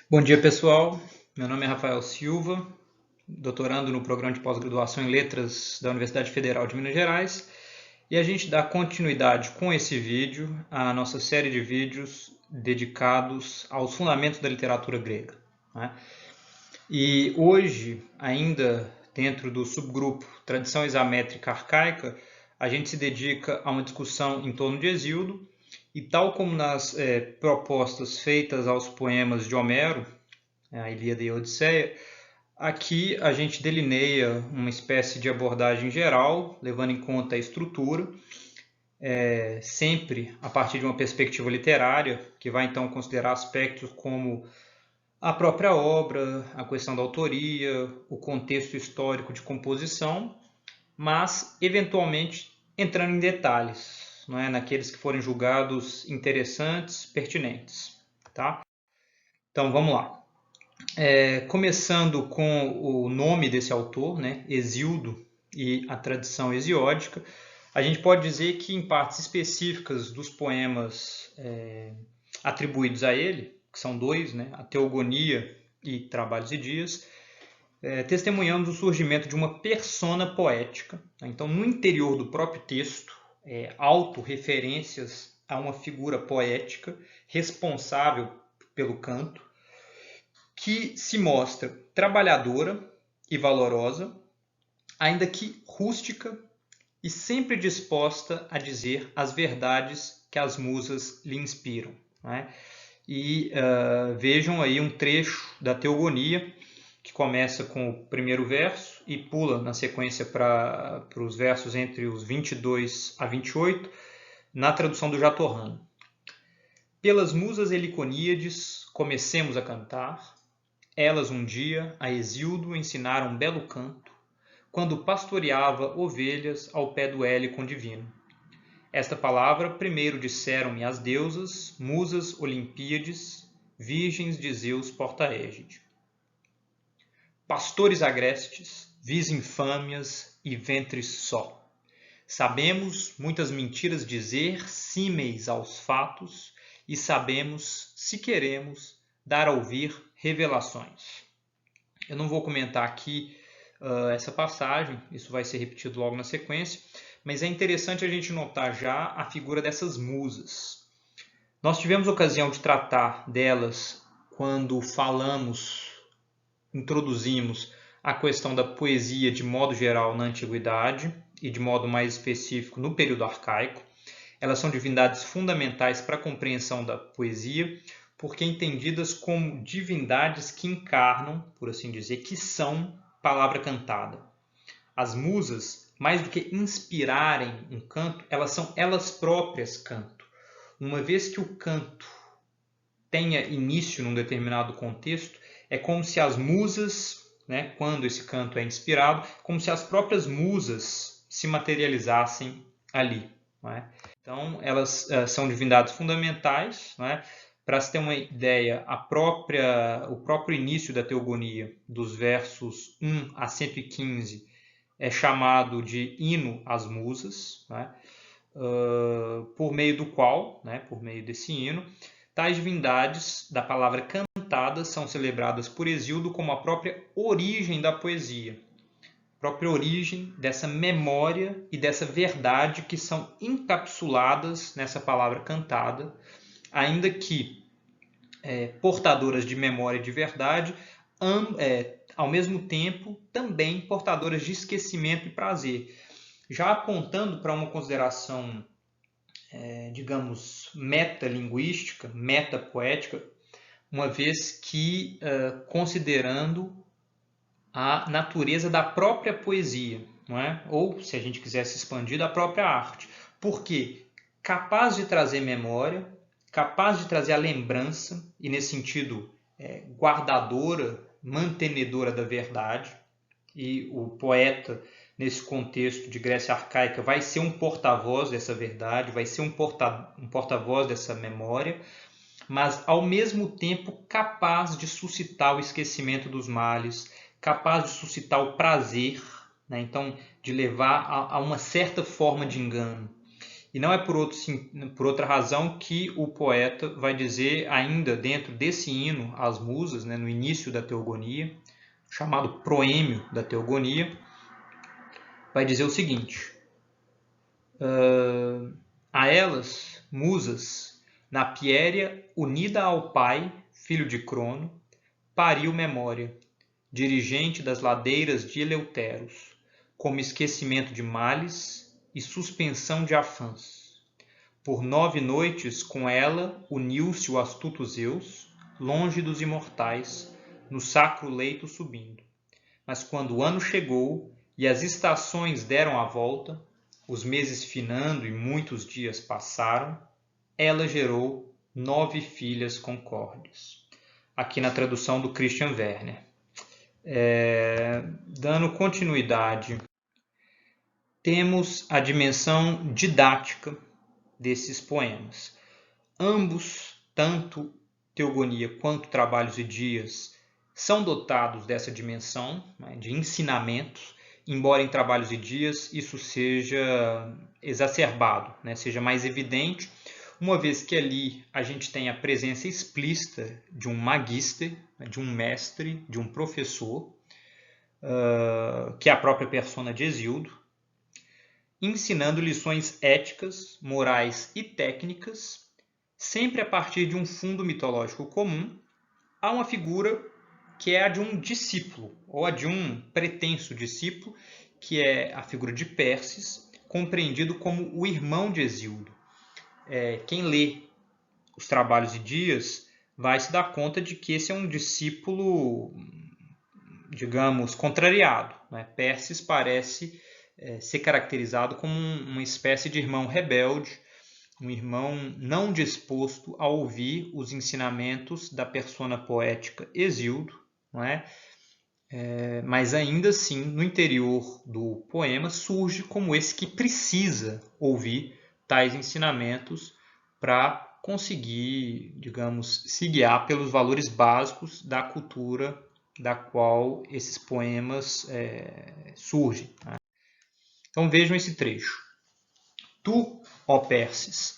Bom dia, pessoal. Meu nome é Rafael Silva, doutorando no programa de pós-graduação em Letras da Universidade Federal de Minas Gerais. E a gente dá continuidade com esse vídeo à nossa série de vídeos dedicados aos fundamentos da literatura grega, né? E hoje, ainda dentro do subgrupo Tradição Examétrica Arcaica, a gente se dedica a uma discussão em torno de Hesíodo, e tal como nas propostas feitas aos poemas de Homero, a Ilíada e a Odisseia, aqui a gente delineia uma espécie de abordagem geral, levando em conta a estrutura, sempre a partir de uma perspectiva literária, que vai então considerar aspectos como a própria obra, a questão da autoria, o contexto histórico de composição, mas eventualmente entrando em detalhes, não é? Naqueles que forem julgados interessantes, pertinentes. Tá? Então vamos lá. Começando com o nome desse autor, né, Hesíodo, e a tradição hesiódica, a gente pode dizer que em partes específicas dos poemas atribuídos a ele, que são dois, né, a Teogonia e Trabalhos e Dias, testemunhamos o surgimento de uma persona poética. Então, no interior do próprio texto, autorreferências a uma figura poética responsável pelo canto, que se mostra trabalhadora e valorosa, ainda que rústica e sempre disposta a dizer as verdades que as musas lhe inspiram, né? E vejam aí um trecho da Teogonia, que começa com o primeiro verso e pula na sequência para os versos entre os 22 a 28, na tradução do Jatorrano. Pelas musas heliconíades comecemos a cantar. Elas um dia a Hesíodo ensinaram um belo canto, quando pastoreava ovelhas ao pé do Hélicon divino. Esta palavra primeiro disseram-me as deusas, musas Olimpíades, virgens de Zeus porta-égide. Pastores agrestes, vis infâmias e ventres só. Sabemos muitas mentiras dizer, símeis aos fatos, e sabemos, se queremos, dar a ouvir revelações. Eu não vou comentar aqui essa passagem, isso vai ser repetido logo na sequência, mas é interessante a gente notar já a figura dessas musas. Nós tivemos ocasião de tratar delas quando introduzimos a questão da poesia de modo geral na Antiguidade e de modo mais específico no período arcaico. Elas são divindades fundamentais para a compreensão da poesia, porque entendidas como divindades que encarnam, por assim dizer, que são palavra cantada. As musas, mais do que inspirarem um canto, elas são elas próprias canto. Uma vez que o canto tenha início num determinado contexto, é como se as musas, né, quando esse canto é inspirado, como se as próprias musas se materializassem ali. Não é? Então, elas são divindades fundamentais, né? Para se ter uma ideia, o próprio início da Teogonia, dos versos 1 a 115, é chamado de hino às musas, né? Por meio do qual, né, por meio desse hino, tais divindades da palavra cantada são celebradas por Hesíodo como a própria origem da poesia, própria origem dessa memória e dessa verdade que são encapsuladas nessa palavra cantada, ainda que portadoras de memória e de verdade, ao mesmo tempo também portadoras de esquecimento e prazer, já apontando para uma consideração, digamos, metalinguística, metapoética, uma vez que considerando a natureza da própria poesia, não é? Ou, se a gente quisesse expandir, da própria arte. Porque capaz de trazer memória, capaz de trazer a lembrança, e nesse sentido, guardadora, mantenedora da verdade, e o poeta, nesse contexto de Grécia arcaica, vai ser um porta-voz dessa verdade, vai ser um porta-voz dessa memória, mas ao mesmo tempo capaz de suscitar o esquecimento dos males, capaz de suscitar o prazer, né? Então, de levar a uma certa forma de engano. E não é por outra razão que o poeta vai dizer, ainda dentro desse hino às musas, né, no início da Teogonia, chamado Proêmio da Teogonia, vai dizer o seguinte: a elas, musas, na Piéria, unida ao pai, filho de Crono, pariu Memória, dirigente das ladeiras de Eleuteros, como esquecimento de males e suspensão de afãs. Por 9 noites com ela uniu-se o astuto Zeus, longe dos imortais, no sacro leito subindo. Mas quando o ano chegou e as estações deram a volta, os meses finando e muitos dias passaram, ela gerou 9 filhas concordes. Aqui na tradução do Christian Werner. Dando continuidade, temos a dimensão didática desses poemas. Ambos, tanto Teogonia quanto Trabalhos e Dias, são dotados dessa dimensão, né, de ensinamentos, embora em Trabalhos e Dias isso seja exacerbado, né, seja mais evidente, uma vez que ali a gente tem a presença explícita de um magister, de um mestre, de um professor, que é a própria persona de Hesíodo, ensinando lições éticas, morais e técnicas, sempre a partir de um fundo mitológico comum, a uma figura que é a de um discípulo, ou a de um pretenso discípulo, que é a figura de Pérsis, compreendido como o irmão de Hesíodo. Quem lê os Trabalhos e Dias vai se dar conta de que esse é um discípulo, digamos, contrariado, né? Pérsis parece ser caracterizado como uma espécie de irmão rebelde, um irmão não disposto a ouvir os ensinamentos da persona poética Hesíodo, não é? Mas ainda assim, no interior do poema, surge como esse que precisa ouvir tais ensinamentos para conseguir, digamos, se guiar pelos valores básicos da cultura da qual esses poemas surgem. Né? Então vejam esse trecho. Tu, ó Pérsis,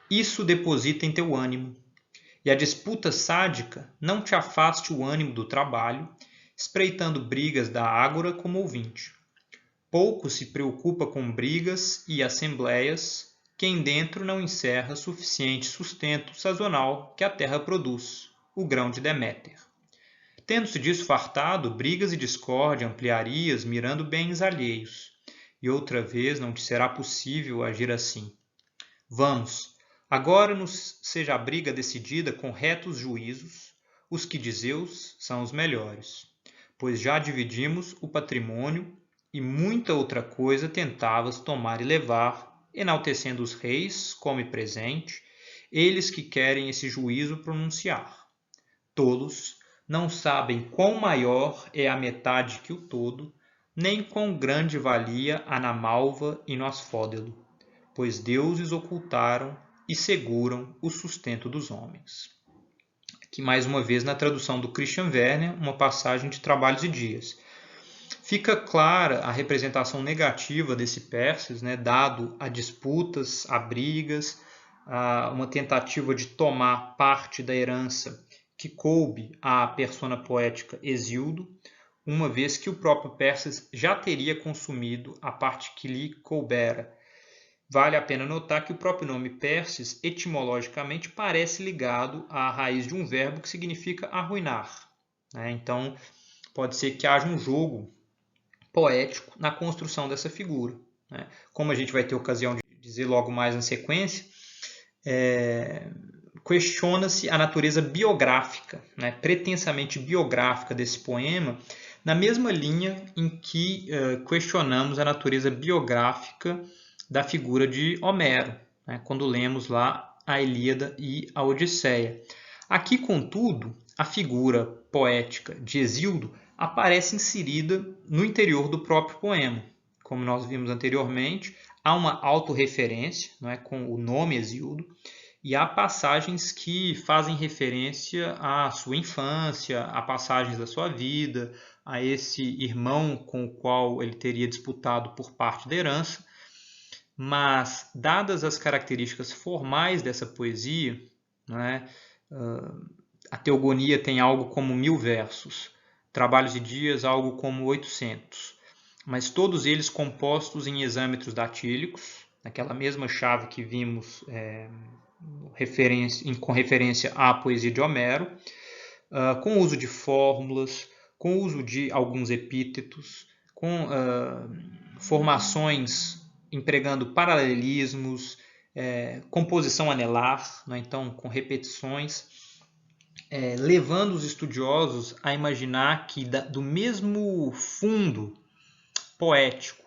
isso deposita em teu ânimo, e a disputa sádica não te afaste o ânimo do trabalho, espreitando brigas da ágora como ouvinte. Pouco se preocupa com brigas e assembleias, quem dentro não encerra suficiente sustento sazonal que a terra produz, o grão de Deméter. Tendo-se disso fartado, brigas e discórdia ampliarias mirando bens alheios, e outra vez não te será possível agir assim. Vamos, agora nos seja a briga decidida com retos juízos, os que de Zeus são os melhores, pois já dividimos o patrimônio e muita outra coisa tentavas tomar e levar, enaltecendo os reis como presente, eles que querem esse juízo pronunciar. Tolos não sabem quão maior é a metade que o todo, nem quão grande valia a na malva e no asfódelo, pois deuses ocultaram e seguram o sustento dos homens. Aqui mais uma vez na tradução do Christian Werner, uma passagem de Trabalhos e Dias. Fica clara a representação negativa desse Pérsis, né, dado a disputas, a brigas, a uma tentativa de tomar parte da herança que coube à persona poética Hesíodo, uma vez que o próprio Pérsis já teria consumido a parte que lhe coubera. Vale a pena notar que o próprio nome Pérsis, etimologicamente, parece ligado à raiz de um verbo que significa arruinar. Né? Então, pode ser que haja um jogo poético na construção dessa figura. Né? Como a gente vai ter ocasião de dizer logo mais na sequência, questiona-se a natureza biográfica, né, pretensamente biográfica desse poema, na mesma linha em que questionamos a natureza biográfica da figura de Homero, né, quando lemos lá a Ilíada e a Odisseia. Aqui, contudo, a figura poética de Hesíodo aparece inserida no interior do próprio poema. Como nós vimos anteriormente, há uma autorreferência, não é, com o nome Hesíodo, e há passagens que fazem referência à sua infância, a passagens da sua vida, a esse irmão com o qual ele teria disputado por parte da herança. mas, dadas as características formais dessa poesia, né, a Teogonia tem algo como 1000 versos, Trabalhos e Dias algo como 800, mas todos eles compostos em hexâmetros datílicos, naquela mesma chave que vimos com referência à poesia de Homero, com o uso de fórmulas, com o uso de alguns epítetos, com formações empregando paralelismos, composição anelar, né? Então com repetições, levando os estudiosos a imaginar que do mesmo fundo poético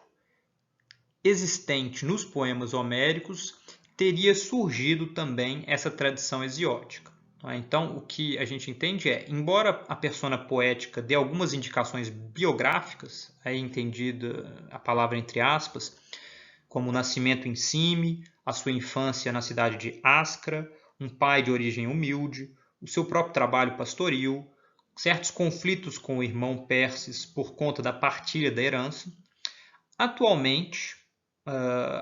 existente nos poemas homéricos teria surgido também essa tradição hesiótica. Então, o que a gente entende é, embora a persona poética dê algumas indicações biográficas, aí entendida a palavra entre aspas, como o nascimento em Cime, a sua infância na cidade de Ascra, um pai de origem humilde, o seu próprio trabalho pastoril, certos conflitos com o irmão Perses por conta da partilha da herança, atualmente,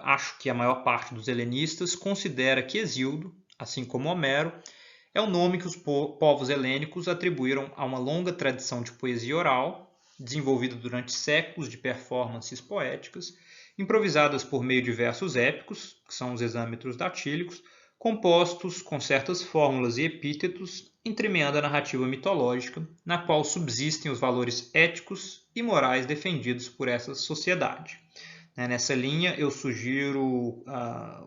acho que a maior parte dos helenistas considera que Hesíodo, assim como Homero, é o nome que os povos helênicos atribuíram a uma longa tradição de poesia oral, desenvolvida durante séculos de performances poéticas, improvisadas por meio de versos épicos, que são os hexâmetros datílicos, compostos com certas fórmulas e epítetos, entremeando a narrativa mitológica, na qual subsistem os valores éticos e morais defendidos por essa sociedade. Nessa linha, eu sugiro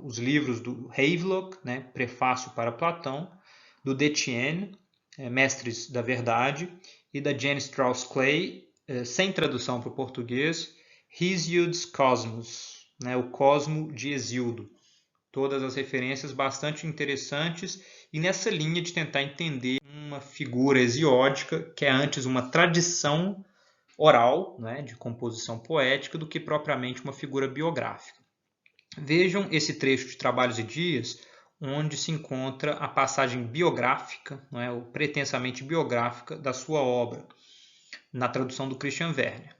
os livros do Havelock, Prefácio para Platão, do Detienne, Mestres da Verdade, e da Jane Strauss Clay, sem tradução para o português, Hesiod's Cosmos, o Cosmo de Hesíodo. Todas as referências bastante interessantes e nessa linha de tentar entender uma figura hesiódica que é antes uma tradição oral, de composição poética, do que propriamente uma figura biográfica. Vejam esse trecho de Trabalhos e Dias, onde se encontra a passagem biográfica, ou pretensamente biográfica, da sua obra, na tradução do Christian Werner.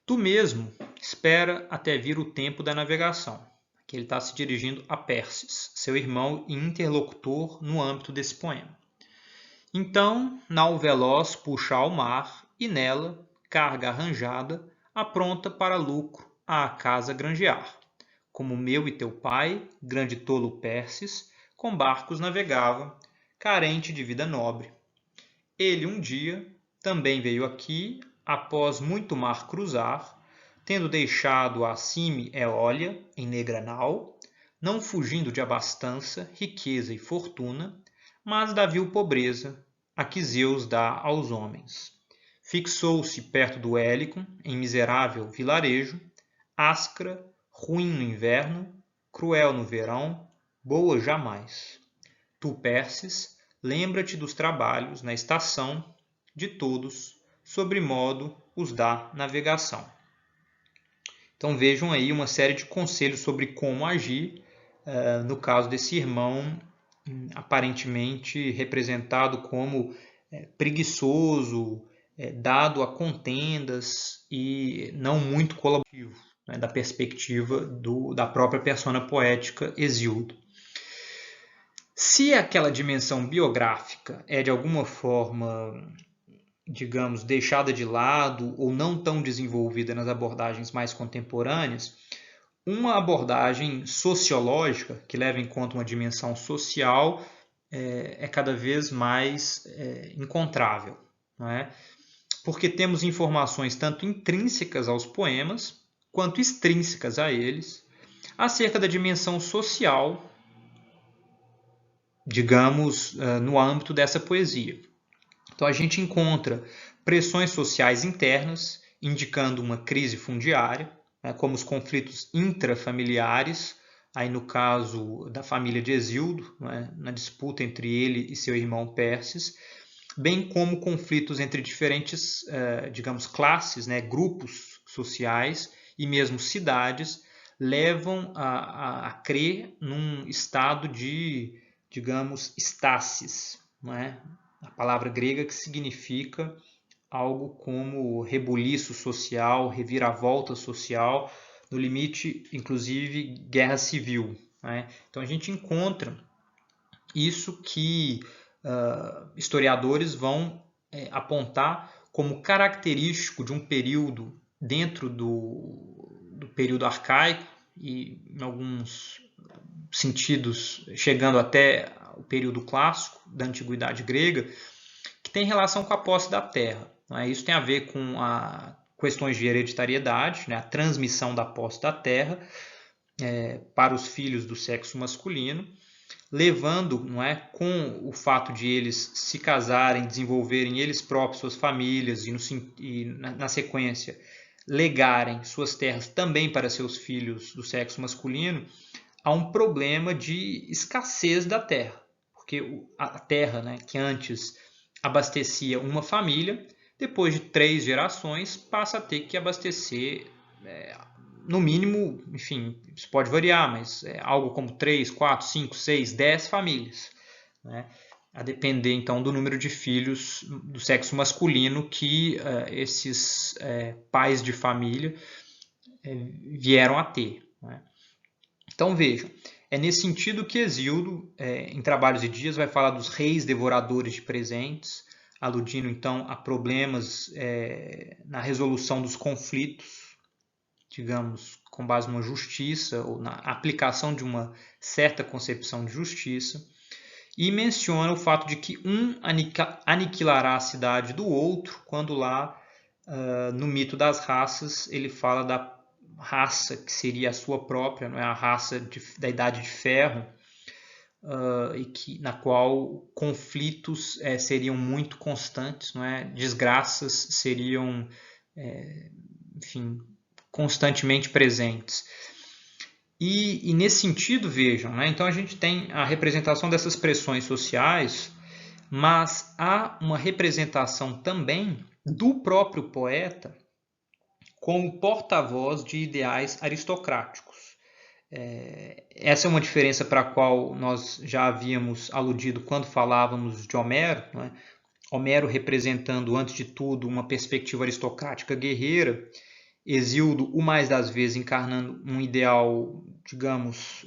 Tu mesmo espera até vir o tempo da navegação, que ele está se dirigindo a Perses, seu irmão e interlocutor no âmbito desse poema. Então, nau veloz puxa ao mar e nela, carga arranjada, apronta para lucro à casa granjear. Como meu e teu pai, grande tolo Perses, com barcos navegava, carente de vida nobre. Ele um dia também veio aqui, após muito mar cruzar, tendo deixado a Cime Eólia em negra nau, não fugindo de abastança, riqueza e fortuna, mas da vil pobreza, a que Zeus dá aos homens. Fixou-se perto do Hélicon, em miserável vilarejo, Ascra, ruim no inverno, cruel no verão, boa jamais. Tu, Perses, lembra-te dos trabalhos na estação de todos, sobre modo os da navegação. Então vejam aí uma série de conselhos sobre como agir no caso desse irmão aparentemente representado como preguiçoso, dado a contendas e não muito colaborativo, da perspectiva da própria persona poética Hesíodo. Se aquela dimensão biográfica é de alguma forma, digamos, deixada de lado ou não tão desenvolvida nas abordagens mais contemporâneas, uma abordagem sociológica que leva em conta uma dimensão social é cada vez mais encontrável, não é? Porque temos informações tanto intrínsecas aos poemas quanto extrínsecas a eles acerca da dimensão social, digamos, no âmbito dessa poesia. Então a gente encontra pressões sociais internas indicando uma crise fundiária, como os conflitos intrafamiliares, aí no caso da família de Hesíodo, na disputa entre ele e seu irmão Perses, bem como conflitos entre diferentes, digamos, classes, grupos sociais e mesmo cidades, levam a crer num estado de, digamos, stasis, a palavra grega que significa algo como rebuliço social, reviravolta social, no limite, inclusive, guerra civil, né? Então a gente encontra isso que historiadores vão apontar como característico de um período dentro do período arcaico e, em alguns sentidos, chegando até o período clássico da antiguidade grega, que tem relação com a posse da terra. Né? Isso tem a ver com questões de hereditariedade, né? A transmissão da posse da terra para os filhos do sexo masculino, levando, não é, com o fato de eles se casarem, desenvolverem eles próprios suas famílias e na sequência legarem suas terras também para seus filhos do sexo masculino, há um problema de escassez da terra, porque a terra, né, que antes abastecia uma família, depois de 3 gerações passa a ter que abastecer no mínimo, enfim, isso pode variar, mas algo como 3, 4, 5, 6, 10 famílias, né? A depender então do número de filhos do sexo masculino que esses pais de família vieram a ter, né? Então vejam, é nesse sentido que Hesíodo, em Trabalhos e Dias, vai falar dos reis devoradores de presentes, aludindo então a problemas na resolução dos conflitos, digamos, com base numa justiça ou na aplicação de uma certa concepção de justiça, e menciona o fato de que um aniquilará a cidade do outro, quando lá no mito das raças ele fala da raça que seria a sua própria, não é, a raça da Idade de Ferro, na qual conflitos seriam muito constantes, não é? Desgraças seriam, enfim, constantemente presentes. E nesse sentido, vejam, né? Então a gente tem a representação dessas pressões sociais, mas há uma representação também do próprio poeta como porta-voz de ideais aristocráticos. Essa é uma diferença para a qual nós já havíamos aludido quando falávamos de Homero, né? Homero representando, antes de tudo, uma perspectiva aristocrática guerreira, Hesíodo, o mais das vezes, encarnando um ideal, digamos,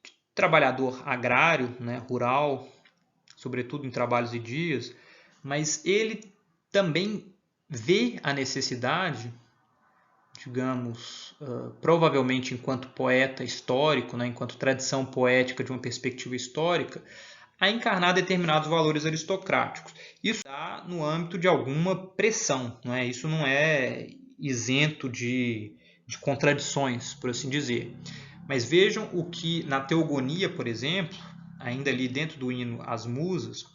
de trabalhador agrário, né, rural, sobretudo em Trabalhos e Dias, mas ele também vê a necessidade, digamos, provavelmente enquanto poeta histórico, né, enquanto tradição poética de uma perspectiva histórica, a encarnar determinados valores aristocráticos. Isso está no âmbito de alguma pressão, não é? Isso não é isento de contradições, por assim dizer. Mas vejam o que na Teogonia, por exemplo, ainda ali dentro do hino às Musas,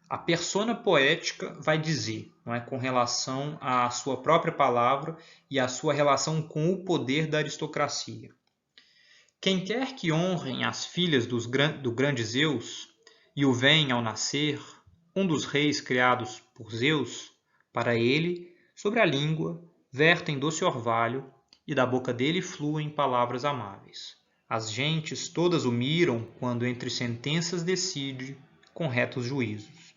a persona poética vai dizer, não é, com relação à sua própria palavra e à sua relação com o poder da aristocracia. Quem quer que honrem as filhas do grande Zeus e o veem ao nascer, um dos reis criados por Zeus, para ele, sobre a língua, vertem doce orvalho e da boca dele fluem palavras amáveis. As gentes todas o miram quando entre sentenças decide com retos juízos.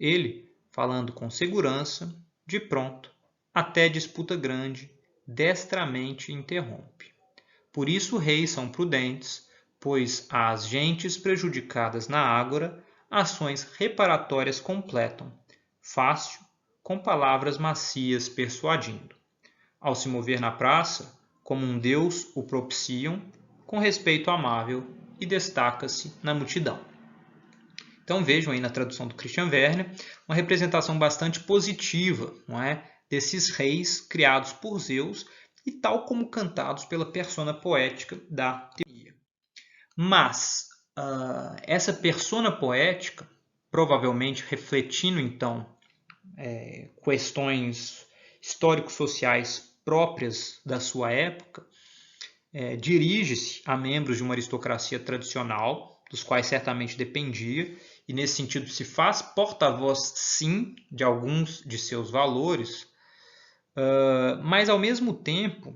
Ele, falando com segurança, de pronto, até disputa grande, destramente interrompe. Por isso reis são prudentes, pois às gentes prejudicadas na ágora, ações reparatórias completam, fácil, com palavras macias persuadindo. Ao se mover na praça, como um deus o propiciam, com respeito amável, e destaca-se na multidão. Então vejam aí na tradução do Christian Werner uma representação bastante positiva, não é, desses reis criados por Zeus e tal como cantados pela persona poética da teoria. Mas essa persona poética, provavelmente refletindo então questões histórico-sociais próprias da sua época, dirige-se a membros de uma aristocracia tradicional, dos quais certamente dependia, e nesse sentido se faz porta-voz, sim, de alguns de seus valores, mas ao mesmo tempo,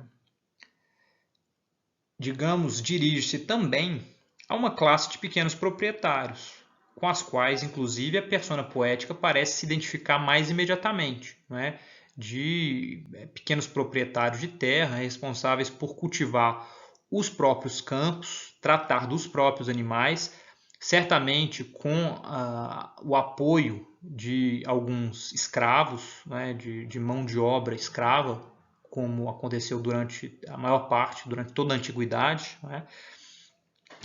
digamos, dirige-se também a uma classe de pequenos proprietários, com as quais, inclusive, a persona poética parece se identificar mais imediatamente, não é? de pequenos proprietários de terra responsáveis por cultivar os próprios campos, tratar dos próprios animais, certamente com o apoio de alguns escravos, né, de mão de obra escrava, como aconteceu durante a maior parte, durante toda a antiguidade, né?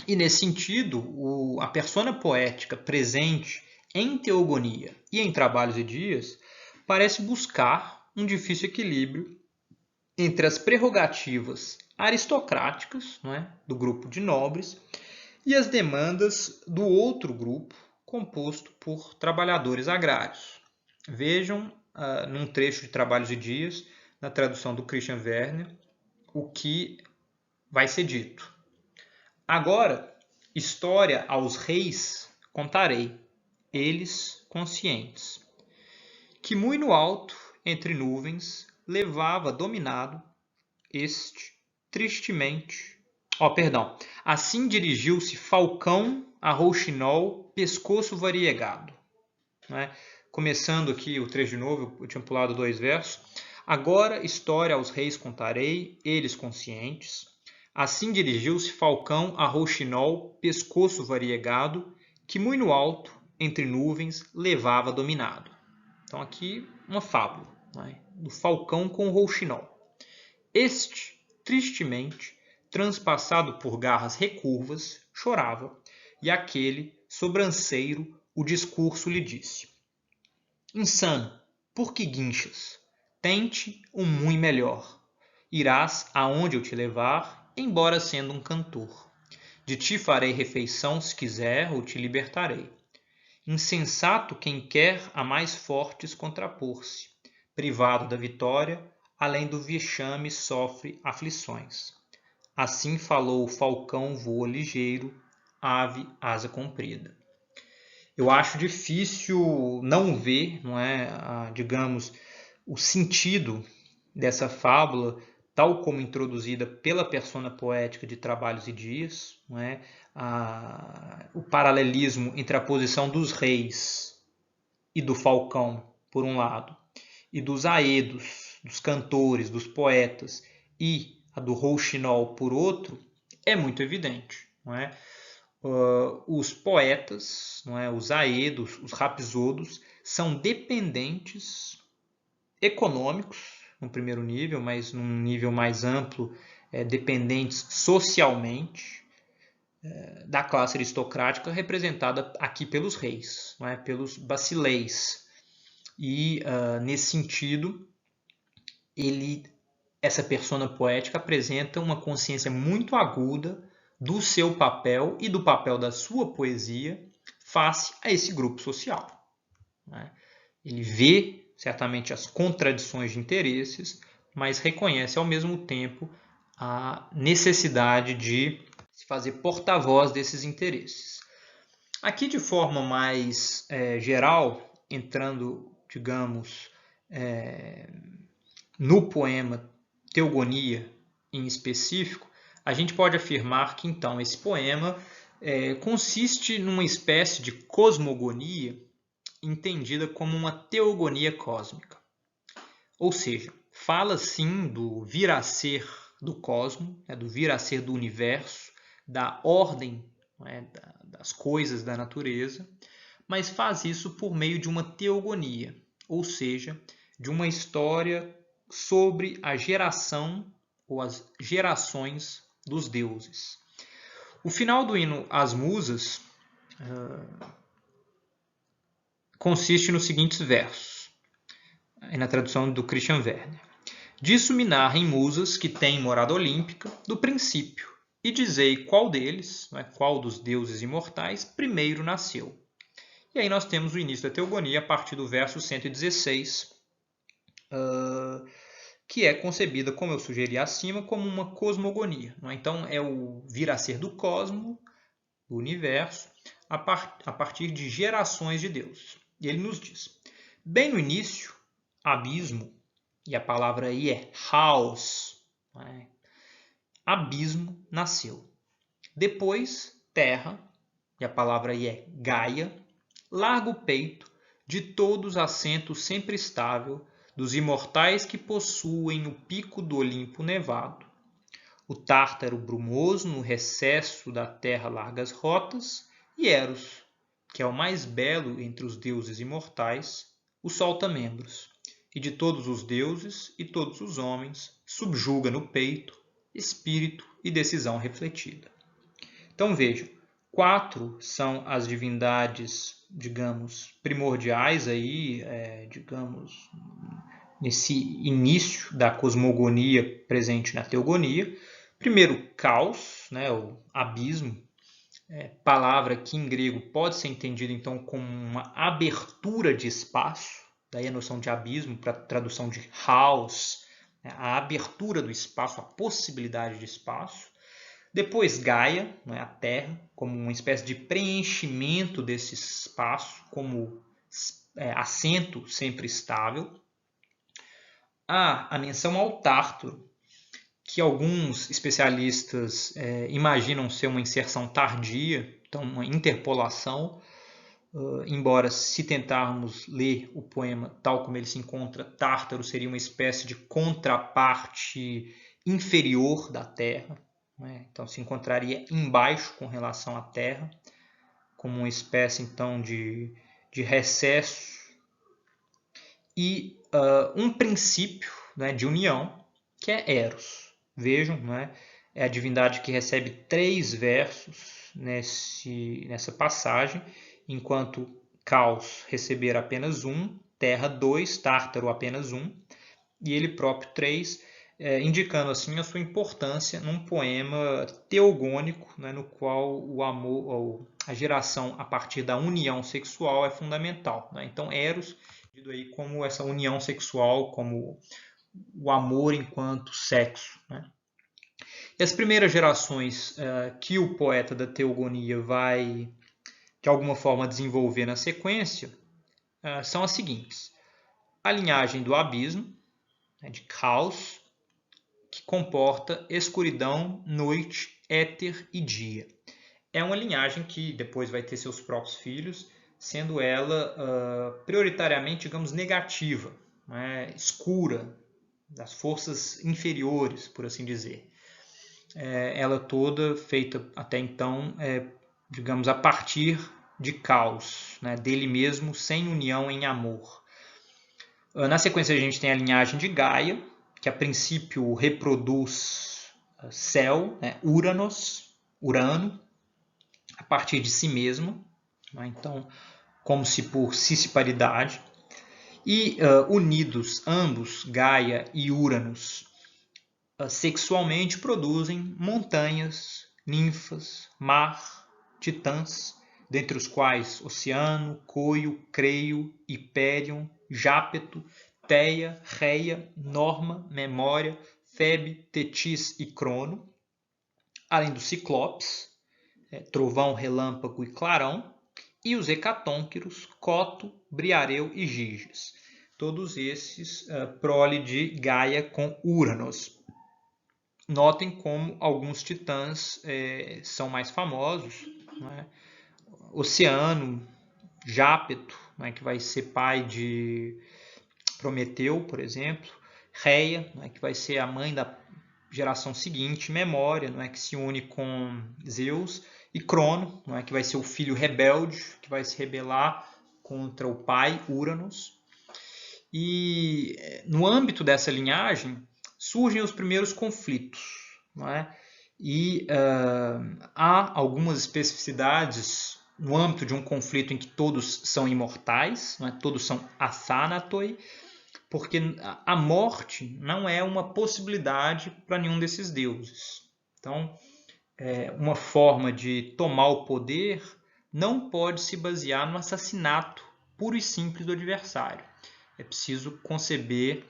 E nesse sentido, a persona poética presente em Teogonia e em Trabalhos e Dias parece buscar um difícil equilíbrio entre as prerrogativas aristocráticas, né, do grupo de nobres e as demandas do outro grupo, composto por trabalhadores agrários. Vejam, num trecho de Trabalhos e Dias, na tradução do Christian Werner, o que vai ser dito. Agora, história aos reis contarei, eles conscientes, que muito no alto, entre nuvens, levava dominado este, tristemente. Assim dirigiu-se Falcão a Rouxinol, pescoço variegado. Né? Começando aqui o trecho de novo, eu tinha pulado 2 versos. Agora história aos reis contarei, eles conscientes. Assim dirigiu-se Falcão a Rouxinol, pescoço variegado, que muito no alto, entre nuvens, levava dominado. Então aqui uma fábula, né? Do Falcão com o Rouxinol. Este, tristemente, transpassado por garras recurvas, chorava, e aquele, sobranceiro, o discurso lhe disse: Insano, por que guinchas? Tente um muito melhor. Irás aonde eu te levar, embora sendo um cantor. De ti farei refeição se quiser, ou te libertarei. Insensato quem quer a mais fortes contrapor-se. Privado da vitória, além do vexame sofre aflições. Assim falou o falcão voa ligeiro, ave asa comprida. Eu acho difícil não ver, não é, digamos, o sentido dessa fábula, tal como introduzida pela persona poética de Trabalhos e Dias, não é? O paralelismo entre a posição dos reis e do falcão, por um lado, e dos aedos, dos cantores, dos poetas, e a do rouxinol, por outro, é muito evidente. Não é? Os poetas, não é? Os aedos, os rapsodos, são dependentes econômicos, no primeiro nível, mas num nível mais amplo, dependentes socialmente da classe aristocrática, representada aqui pelos reis, não é? Pelos basileis. E, nesse sentido, essa persona poética apresenta uma consciência muito aguda do seu papel e do papel da sua poesia face a esse grupo social. Né? Ele vê, certamente, as contradições de interesses, mas reconhece, ao mesmo tempo, a necessidade de se fazer porta-voz desses interesses. Aqui, de forma mais geral, entrando, digamos, no poema Teogonia em específico, a gente pode afirmar que, então, esse poema consiste numa espécie de cosmogonia entendida como uma teogonia cósmica. Ou seja, fala sim do vir a ser do cosmo, do vir a ser do universo, da ordem, das coisas da natureza, mas faz isso por meio de uma teogonia, ou seja, de uma história sobre a geração ou as gerações dos deuses. O final do hino às Musas consiste nos seguintes versos, na tradução do Christian Werner. Disso me narrem musas que têm morada olímpica do princípio, e dizei qual deles, qual dos deuses imortais, primeiro nasceu. E aí nós temos o início da teogonia a partir do verso 116, que é concebida, como eu sugeri acima, como uma cosmogonia. Então, é o vir a ser do cosmo, do universo, a partir de gerações de deuses. E ele nos diz, bem no início, abismo, e a palavra aí é haos, abismo nasceu. Depois, terra, e a palavra aí é Gaia, largo peito, de todos assento sempre estável, dos imortais que possuem o pico do Olimpo nevado, o Tártaro brumoso no recesso da terra largas rotas, e Eros, que é o mais belo entre os deuses imortais, o solta-membros, e de todos os deuses e todos os homens subjuga no peito espírito e decisão refletida. Então vejam, 4 são as divindades, digamos, primordiais aí, digamos, nesse início da cosmogonia presente na teogonia. Primeiro, caos, né, o abismo, palavra que em grego pode ser entendida então como uma abertura de espaço, daí a noção de abismo para a tradução de haos, a abertura do espaço, a possibilidade de espaço. Depois Gaia, né, a Terra, como uma espécie de preenchimento desse espaço, como assento sempre estável. Há a menção ao Tártaro, que alguns especialistas imaginam ser uma inserção tardia, então uma interpolação, embora se tentarmos ler o poema tal como ele se encontra, Tártaro seria uma espécie de contraparte inferior da Terra, né? Então se encontraria embaixo com relação à Terra, como uma espécie então de recesso e um princípio, né, de união, que é Eros. Vejam, né, é a divindade que recebe 3 versos nessa passagem, enquanto Caos receber apenas 1, Terra 2, Tártaro apenas 1, e ele próprio 3, indicando assim a sua importância num poema teogônico, né, no qual o amor, a geração a partir da união sexual é fundamental, né? Então Eros aí como essa união sexual, como o amor enquanto sexo, né? E as primeiras gerações que o poeta da teogonia vai, de alguma forma, desenvolver na sequência são as seguintes. A linhagem do abismo, né, de caos, que comporta escuridão, noite, éter e dia. É uma linhagem que depois vai ter seus próprios filhos, sendo ela prioritariamente, digamos, negativa, né, escura, das forças inferiores, por assim dizer. Ela toda feita até então, digamos, a partir de caos, né, dele mesmo, sem união em amor. Na sequência a gente tem a linhagem de Gaia, que a princípio reproduz céu, né, Urano, a partir de si mesmo, né, então como se por cisparidade, e unidos ambos, Gaia e Uranus, sexualmente produzem montanhas, ninfas, mar, titãs, dentre os quais Oceano, Coio, Creio, Hipérion, Jápeto, Teia, Reia, Norma, Memória, Febe, Tetis e Crono, além dos Ciclopes, Trovão, Relâmpago e Clarão, e os hecatônquiros, Coto, Briareu e Giges. Todos esses prole de Gaia com Uranus. Notem como alguns titãs são mais famosos, né? Oceano, Jápeto, né, que vai ser pai de Prometeu, por exemplo, Reia, né, que vai ser a mãe da geração seguinte, Memória, né, que se une com Zeus, e Crono, né, que vai ser o filho rebelde, que vai se rebelar contra o pai, Uranus. E no âmbito dessa linhagem surgem os primeiros conflitos, não é? E há algumas especificidades no âmbito de um conflito em que todos são imortais, não é? Todos são athanatoi, porque a morte não é uma possibilidade para nenhum desses deuses. Então, uma forma de tomar o poder não pode se basear no assassinato puro e simples do adversário. É preciso conceber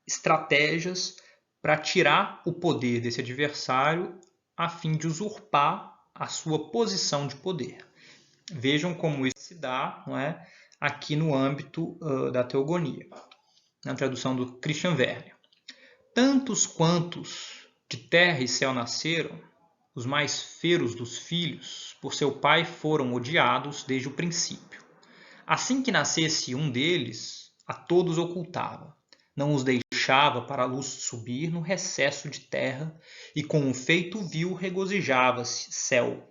estratégias para tirar o poder desse adversário a fim de usurpar a sua posição de poder. Vejam como isso se dá, não é, aqui no âmbito da teogonia, na tradução do Christian Werner. Tantos quantos de terra e céu nasceram, os mais feros dos filhos, por seu pai foram odiados desde o princípio. Assim que nascesse um deles, a todos ocultava. Não os deixava para a luz subir no recesso de terra, e com o feito vil regozijava-se céu.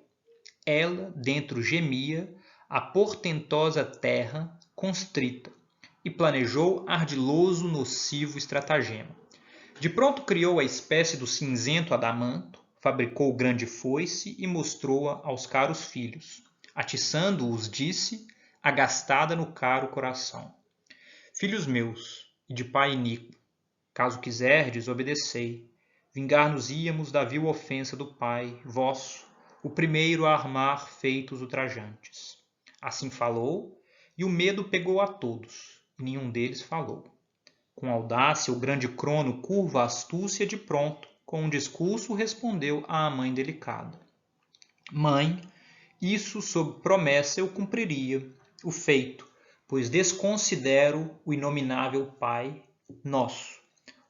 Ela dentro gemia, a portentosa terra constrita, e planejou ardiloso nocivo estratagema. De pronto criou a espécie do cinzento adamanto, fabricou grande foice e mostrou-a aos caros filhos. Atiçando-os, disse, agastada no caro coração: Filhos meus, e de pai iníquo, caso quiserdes, obedecei. Vingar-nos-íamos da vil ofensa do pai, vosso, o primeiro a armar feitos ultrajantes. Assim falou, e o medo pegou a todos, e nenhum deles falou. Com audácia, o grande Crono curva a astúcia de pronto, com um discurso respondeu à mãe delicada: Mãe, isso sob promessa eu cumpriria, o feito, pois desconsidero o inominável Pai nosso,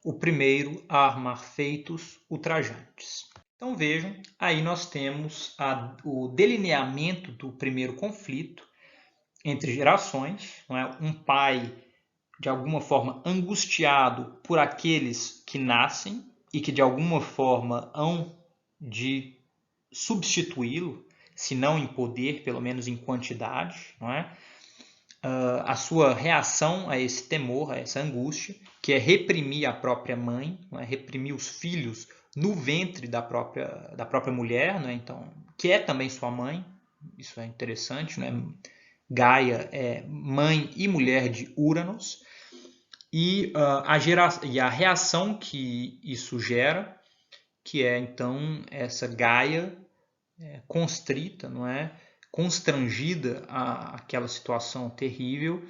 o primeiro a armar feitos ultrajantes. Então vejam, aí nós temos o delineamento do primeiro conflito entre gerações, não é? Um pai de alguma forma angustiado por aqueles que nascem e que de alguma forma hão de substituí-lo, se não em poder, pelo menos em quantidade, não é? A sua reação a esse temor, a essa angústia, que é reprimir a própria mãe, não é? Reprimir os filhos no ventre da própria mulher, não é? Então, que é também sua mãe, isso é interessante, não é? Gaia é mãe e mulher de Uranus, e a reação que isso gera, que é então essa Gaia constrita, não é? Constrangida àquela situação terrível,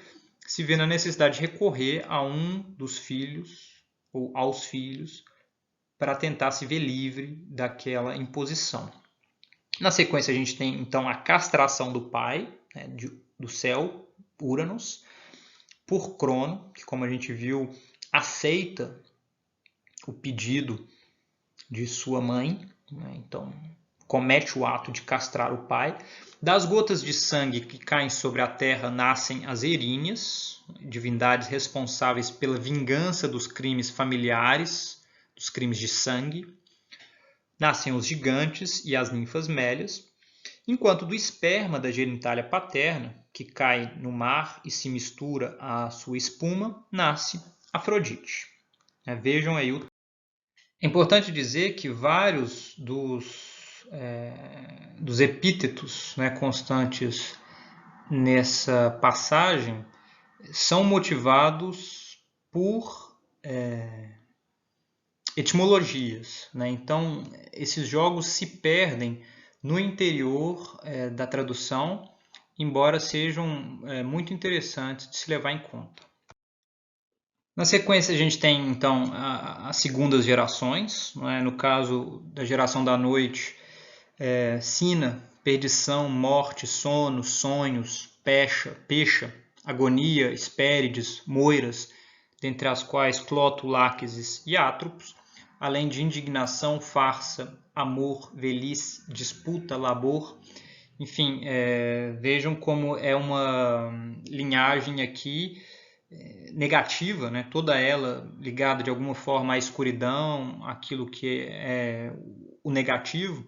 se vê na necessidade de recorrer a um dos filhos ou aos filhos para tentar se ver livre daquela imposição. Na sequência a gente tem então a castração do pai, né, do céu, Uranus, por Crono, que como a gente viu, aceita o pedido de sua mãe, né? Então comete o ato de castrar o pai. Das gotas de sangue que caem sobre a terra nascem as Eríneas, divindades responsáveis pela vingança dos crimes familiares, dos crimes de sangue. Nascem os gigantes e as ninfas mélias, enquanto do esperma da genitália paterna, que cai no mar e se mistura à sua espuma, nasce Afrodite. Vejam aí o... É importante dizer que vários dos epítetos, né, constantes nessa passagem são motivados por etimologias, né? Então, esses jogos se perdem no interior da tradução, embora sejam muito interessantes de se levar em conta. Na sequência, a gente tem, então, as segundas gerações. Não é? No caso da geração da noite, sina, perdição, morte, sono, sonhos, pecha, agonia, Hespérides, moiras, dentre as quais Cloto, Láquesis e Átropos, além de indignação, farsa, amor, velhice, disputa, labor. Enfim, vejam como é uma linhagem aqui negativa, né? Toda ela ligada de alguma forma à escuridão, aquilo que é o negativo.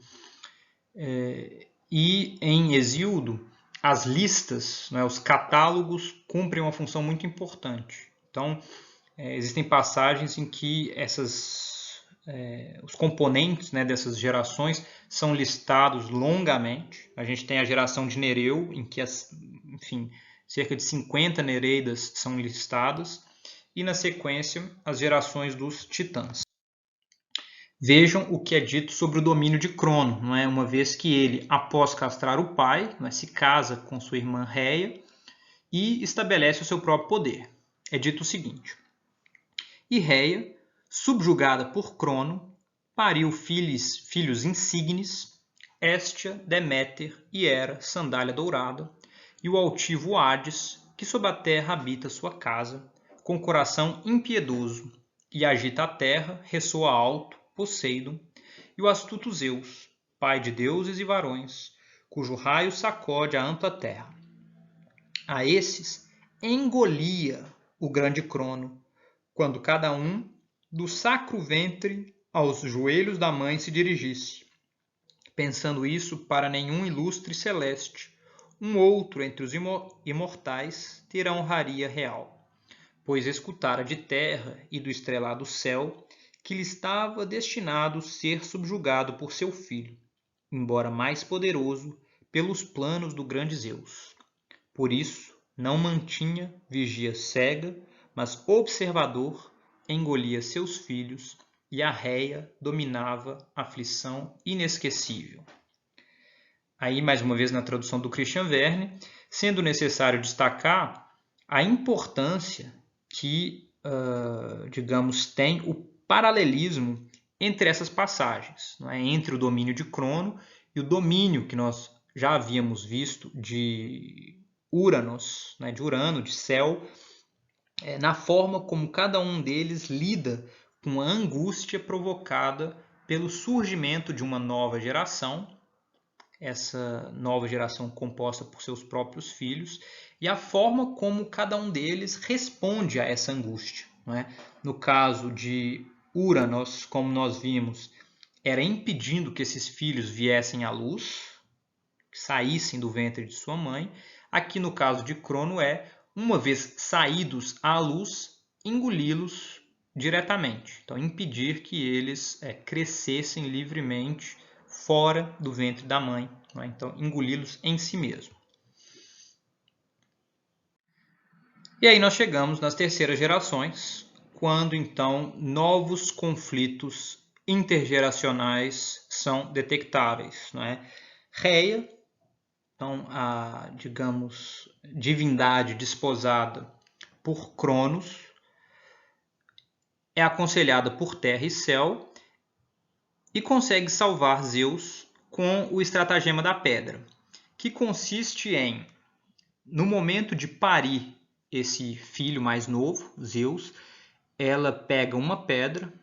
E em Hesíodo, as listas, né, os catálogos, cumprem uma função muito importante. Então, existem passagens em que os componentes, né, dessas gerações são listados longamente. A gente tem a geração de Nereu, em que cerca de 50 Nereidas são listadas, e na sequência as gerações dos titãs. Vejam o que é dito sobre o domínio de Crono, não é? Uma vez que ele, após castrar o pai, não é? Se casa com sua irmã Réia e estabelece o seu próprio poder. É dito o seguinte: E Réia, subjugada por Crono, pariu filhos insignes, Héstia, Deméter e Hera, sandália dourada, e o altivo Hades, que sob a terra habita sua casa, com coração impiedoso, e agita a terra, ressoa alto, Poseidon, e o astuto Zeus, pai de deuses e varões, cujo raio sacode a ampla terra. A esses engolia o grande Crono, quando cada um do sacro ventre aos joelhos da mãe se dirigisse, pensando isso para nenhum ilustre celeste, um outro entre os imortais terá honraria real, pois escutara de terra e do estrelado céu que lhe estava destinado ser subjugado por seu filho, embora mais poderoso, pelos planos do grande Zeus. Por isso, não mantinha vigia cega, mas observador, engolia seus filhos, e a réia dominava a aflição inesquecível. Aí, mais uma vez, na tradução do Christian Verne, sendo necessário destacar a importância que, digamos, tem o paralelismo entre essas passagens, não é? Entre o domínio de Crono e o domínio que nós já havíamos visto de Uranos, né? De Urano, de céu, na forma como cada um deles lida com a angústia provocada pelo surgimento de uma nova geração, essa nova geração composta por seus próprios filhos, e a forma como cada um deles responde a essa angústia. Não é? No caso de Uranos, como nós vimos, era impedindo que esses filhos viessem à luz, que saíssem do ventre de sua mãe. Aqui no caso de Crono uma vez saídos à luz, engoli-los diretamente. Então, impedir que eles crescessem livremente fora do ventre da mãe. Né? Então, engoli-los em si mesmo. E aí nós chegamos nas terceiras gerações, quando então novos conflitos intergeracionais são detectáveis. Não é? Réia, então a, digamos, divindade desposada por Cronos, é aconselhada por terra e céu e consegue salvar Zeus com o estratagema da pedra, que consiste em, no momento de parir esse filho mais novo, Zeus, ela pega uma pedra,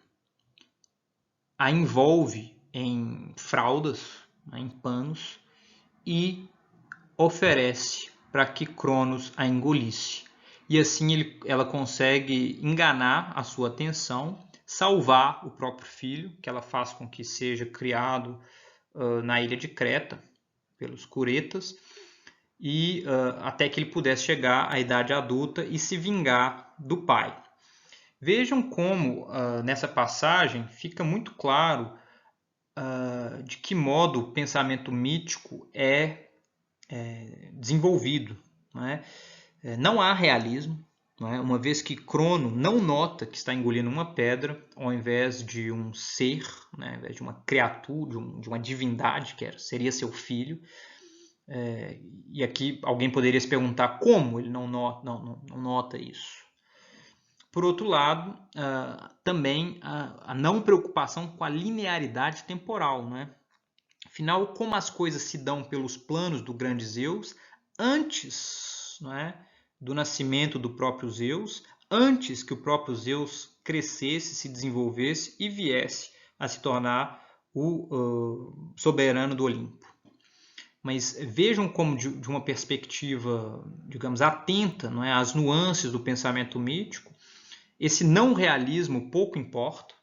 a envolve em fraldas, em panos, e oferece para que Cronos a engolisse. E assim ela consegue enganar a sua atenção, salvar o próprio filho, que ela faz com que seja criado na ilha de Creta, pelos Curetas, e até que ele pudesse chegar à idade adulta e se vingar do pai. Vejam como nessa passagem fica muito claro de que modo o pensamento mítico é desenvolvido. Não é? Não há realismo, não é? Uma vez que Crono não nota que está engolindo uma pedra, ao invés de um ser, né? Ao invés de uma criatura, de uma divindade, que seria seu filho. E aqui alguém poderia se perguntar como ele não nota isso. Por outro lado, também a não preocupação com a linearidade temporal. Não é? Afinal, como as coisas se dão pelos planos do grande Zeus, antes, não é, do nascimento do próprio Zeus, antes que o próprio Zeus crescesse, se desenvolvesse e viesse a se tornar o soberano do Olimpo. Mas vejam como, de uma perspectiva, digamos, atenta, não é, às nuances do pensamento mítico, esse não realismo pouco importa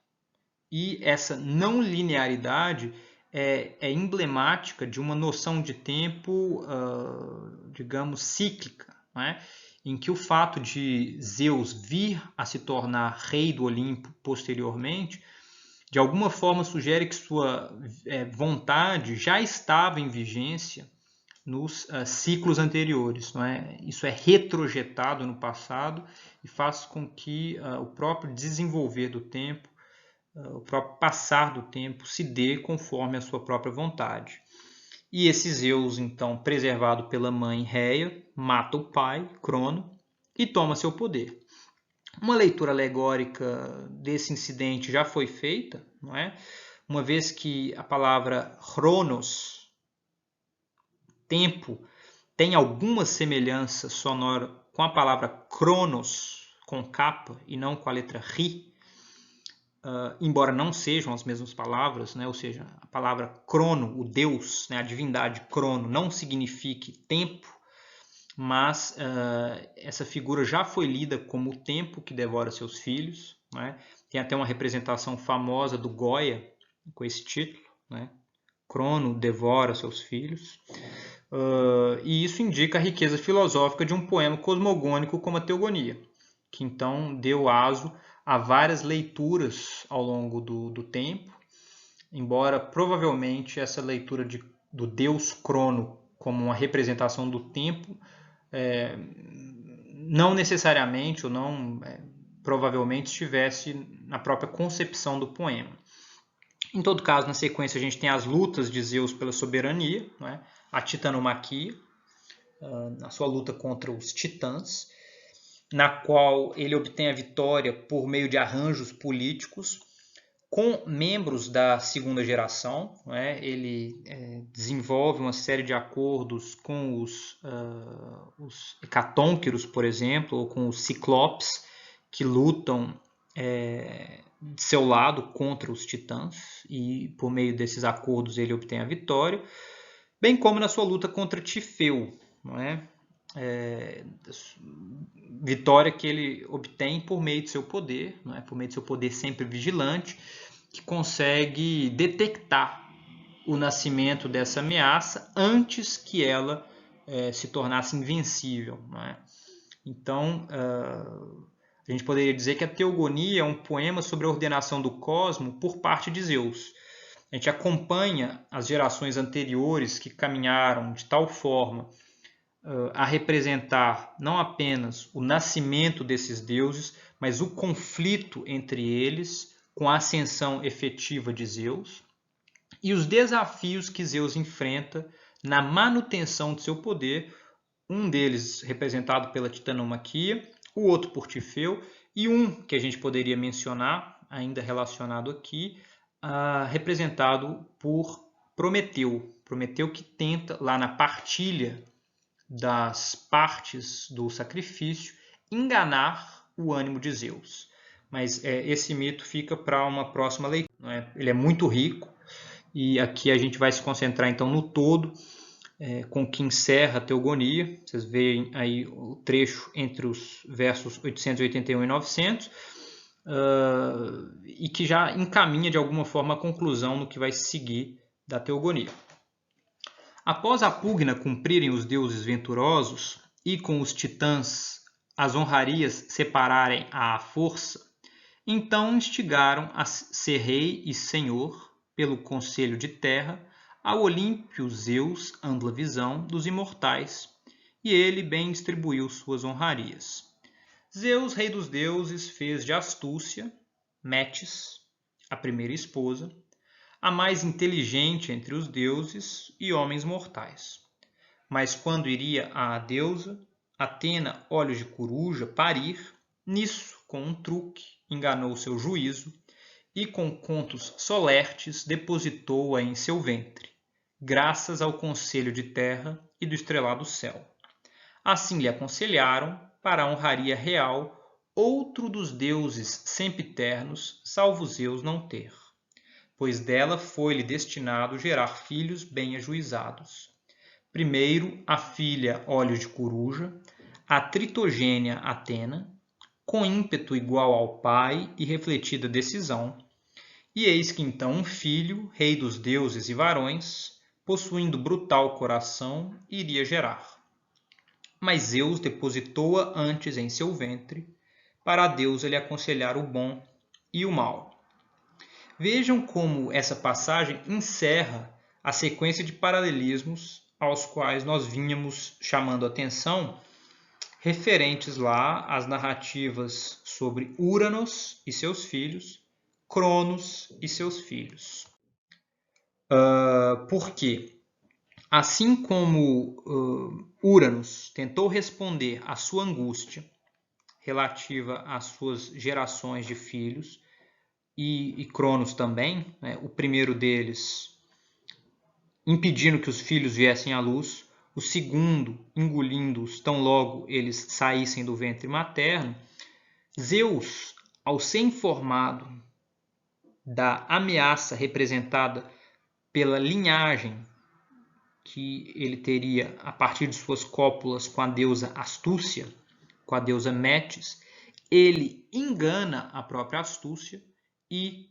e essa não linearidade é emblemática de uma noção de tempo, digamos, cíclica, não é? Em que o fato de Zeus vir a se tornar rei do Olimpo posteriormente, de alguma forma sugere que sua vontade já estava em vigência nos ciclos anteriores. Não é? Isso é retrojetado no passado e faz com que o próprio desenvolver do tempo, o próprio passar do tempo se dê conforme a sua própria vontade. E esse Zeus, então, preservado pela mãe Réia, mata o pai, Crono, e toma seu poder. Uma leitura alegórica desse incidente já foi feita, não é? Uma vez que a palavra chronos, tempo, tem alguma semelhança sonora com a palavra cronos, com capa, e não com a letra ri, embora não sejam as mesmas palavras, né? Ou seja, a palavra crono, o Deus, né? A divindade crono, não signifique tempo, mas essa figura já foi lida como o tempo que devora seus filhos, né? Tem até uma representação famosa do Goya com esse título, né? Crono devora seus filhos. E isso indica a riqueza filosófica de um poema cosmogônico como a Teogonia, que então deu aso a várias leituras ao longo do tempo, embora provavelmente essa leitura do Deus Crono como uma representação do tempo não necessariamente ou não provavelmente estivesse na própria concepção do poema. Em todo caso, na sequência a gente tem as lutas de Zeus pela soberania, né? A titanomaquia, na sua luta contra os titãs, na qual ele obtém a vitória por meio de arranjos políticos com membros da segunda geração. Né? Ele desenvolve uma série de acordos com os hecatônquiros, por exemplo, ou com os ciclopes, que lutam de seu lado contra os titãs, e por meio desses acordos ele obtém a vitória, bem como na sua luta contra Tifeu, não é? Vitória que ele obtém por meio de seu poder, não é? Por meio de seu poder sempre vigilante, que consegue detectar o nascimento dessa ameaça antes que ela se tornasse invencível. Não é? Então, a gente poderia dizer que a Teogonia é um poema sobre a ordenação do cosmo por parte de Zeus. A gente acompanha as gerações anteriores que caminharam de tal forma a representar não apenas o nascimento desses deuses, mas o conflito entre eles com a ascensão efetiva de Zeus e os desafios que Zeus enfrenta na manutenção de seu poder, um deles representado pela titanomaquia, o outro por Tifeu, e um que a gente poderia mencionar, ainda relacionado aqui, representado por Prometeu. Prometeu que tenta, lá na partilha das partes do sacrifício, enganar o ânimo de Zeus. Mas esse mito fica para uma próxima leitura. Né? Ele é muito rico, e aqui a gente vai se concentrar então no todo, com que encerra a Teogonia. Vocês veem aí o trecho entre os versos 881 e 900, e que já encaminha de alguma forma a conclusão no que vai seguir da Teogonia. Após a pugna cumprirem os deuses venturosos e com os titãs as honrarias separarem à força, então instigaram a ser rei e senhor pelo conselho de terra ao Olímpio Zeus ampla visão dos imortais, e ele bem distribuiu suas honrarias. Zeus, rei dos deuses, fez de astúcia Metis, a primeira esposa, a mais inteligente entre os deuses e homens mortais. Mas quando iria a deusa, Atena, olhos de coruja, parir, nisso, com um truque, enganou seu juízo, e com contos solertes depositou-a em seu ventre, graças ao conselho de terra e do estrelado céu. Assim lhe aconselharam, para a honraria real, outro dos deuses sempiternos, salvo Zeus não ter, pois dela foi-lhe destinado gerar filhos bem ajuizados. Primeiro a filha Olhos de Coruja, a tritogênea Atena, com ímpeto igual ao pai e refletida decisão, e eis que então um filho, rei dos deuses e varões, possuindo brutal coração, iria gerar. Mas Zeus depositou-a antes em seu ventre, para a deusa lhe aconselhar o bom e o mal. Vejam como essa passagem encerra a sequência de paralelismos aos quais nós vínhamos chamando atenção, referentes lá às narrativas sobre Uranos e seus filhos, Cronos e seus filhos. Por quê? Assim como Uranos tentou responder à sua angústia relativa às suas gerações de filhos, e Cronos também, né? O primeiro deles impedindo que os filhos viessem à luz, o segundo engolindo-os tão logo eles saíssem do ventre materno, Zeus, ao ser informado da ameaça representada pela linhagem que ele teria a partir de suas cópulas com a deusa Astúcia, com a deusa Metis, ele engana a própria Astúcia e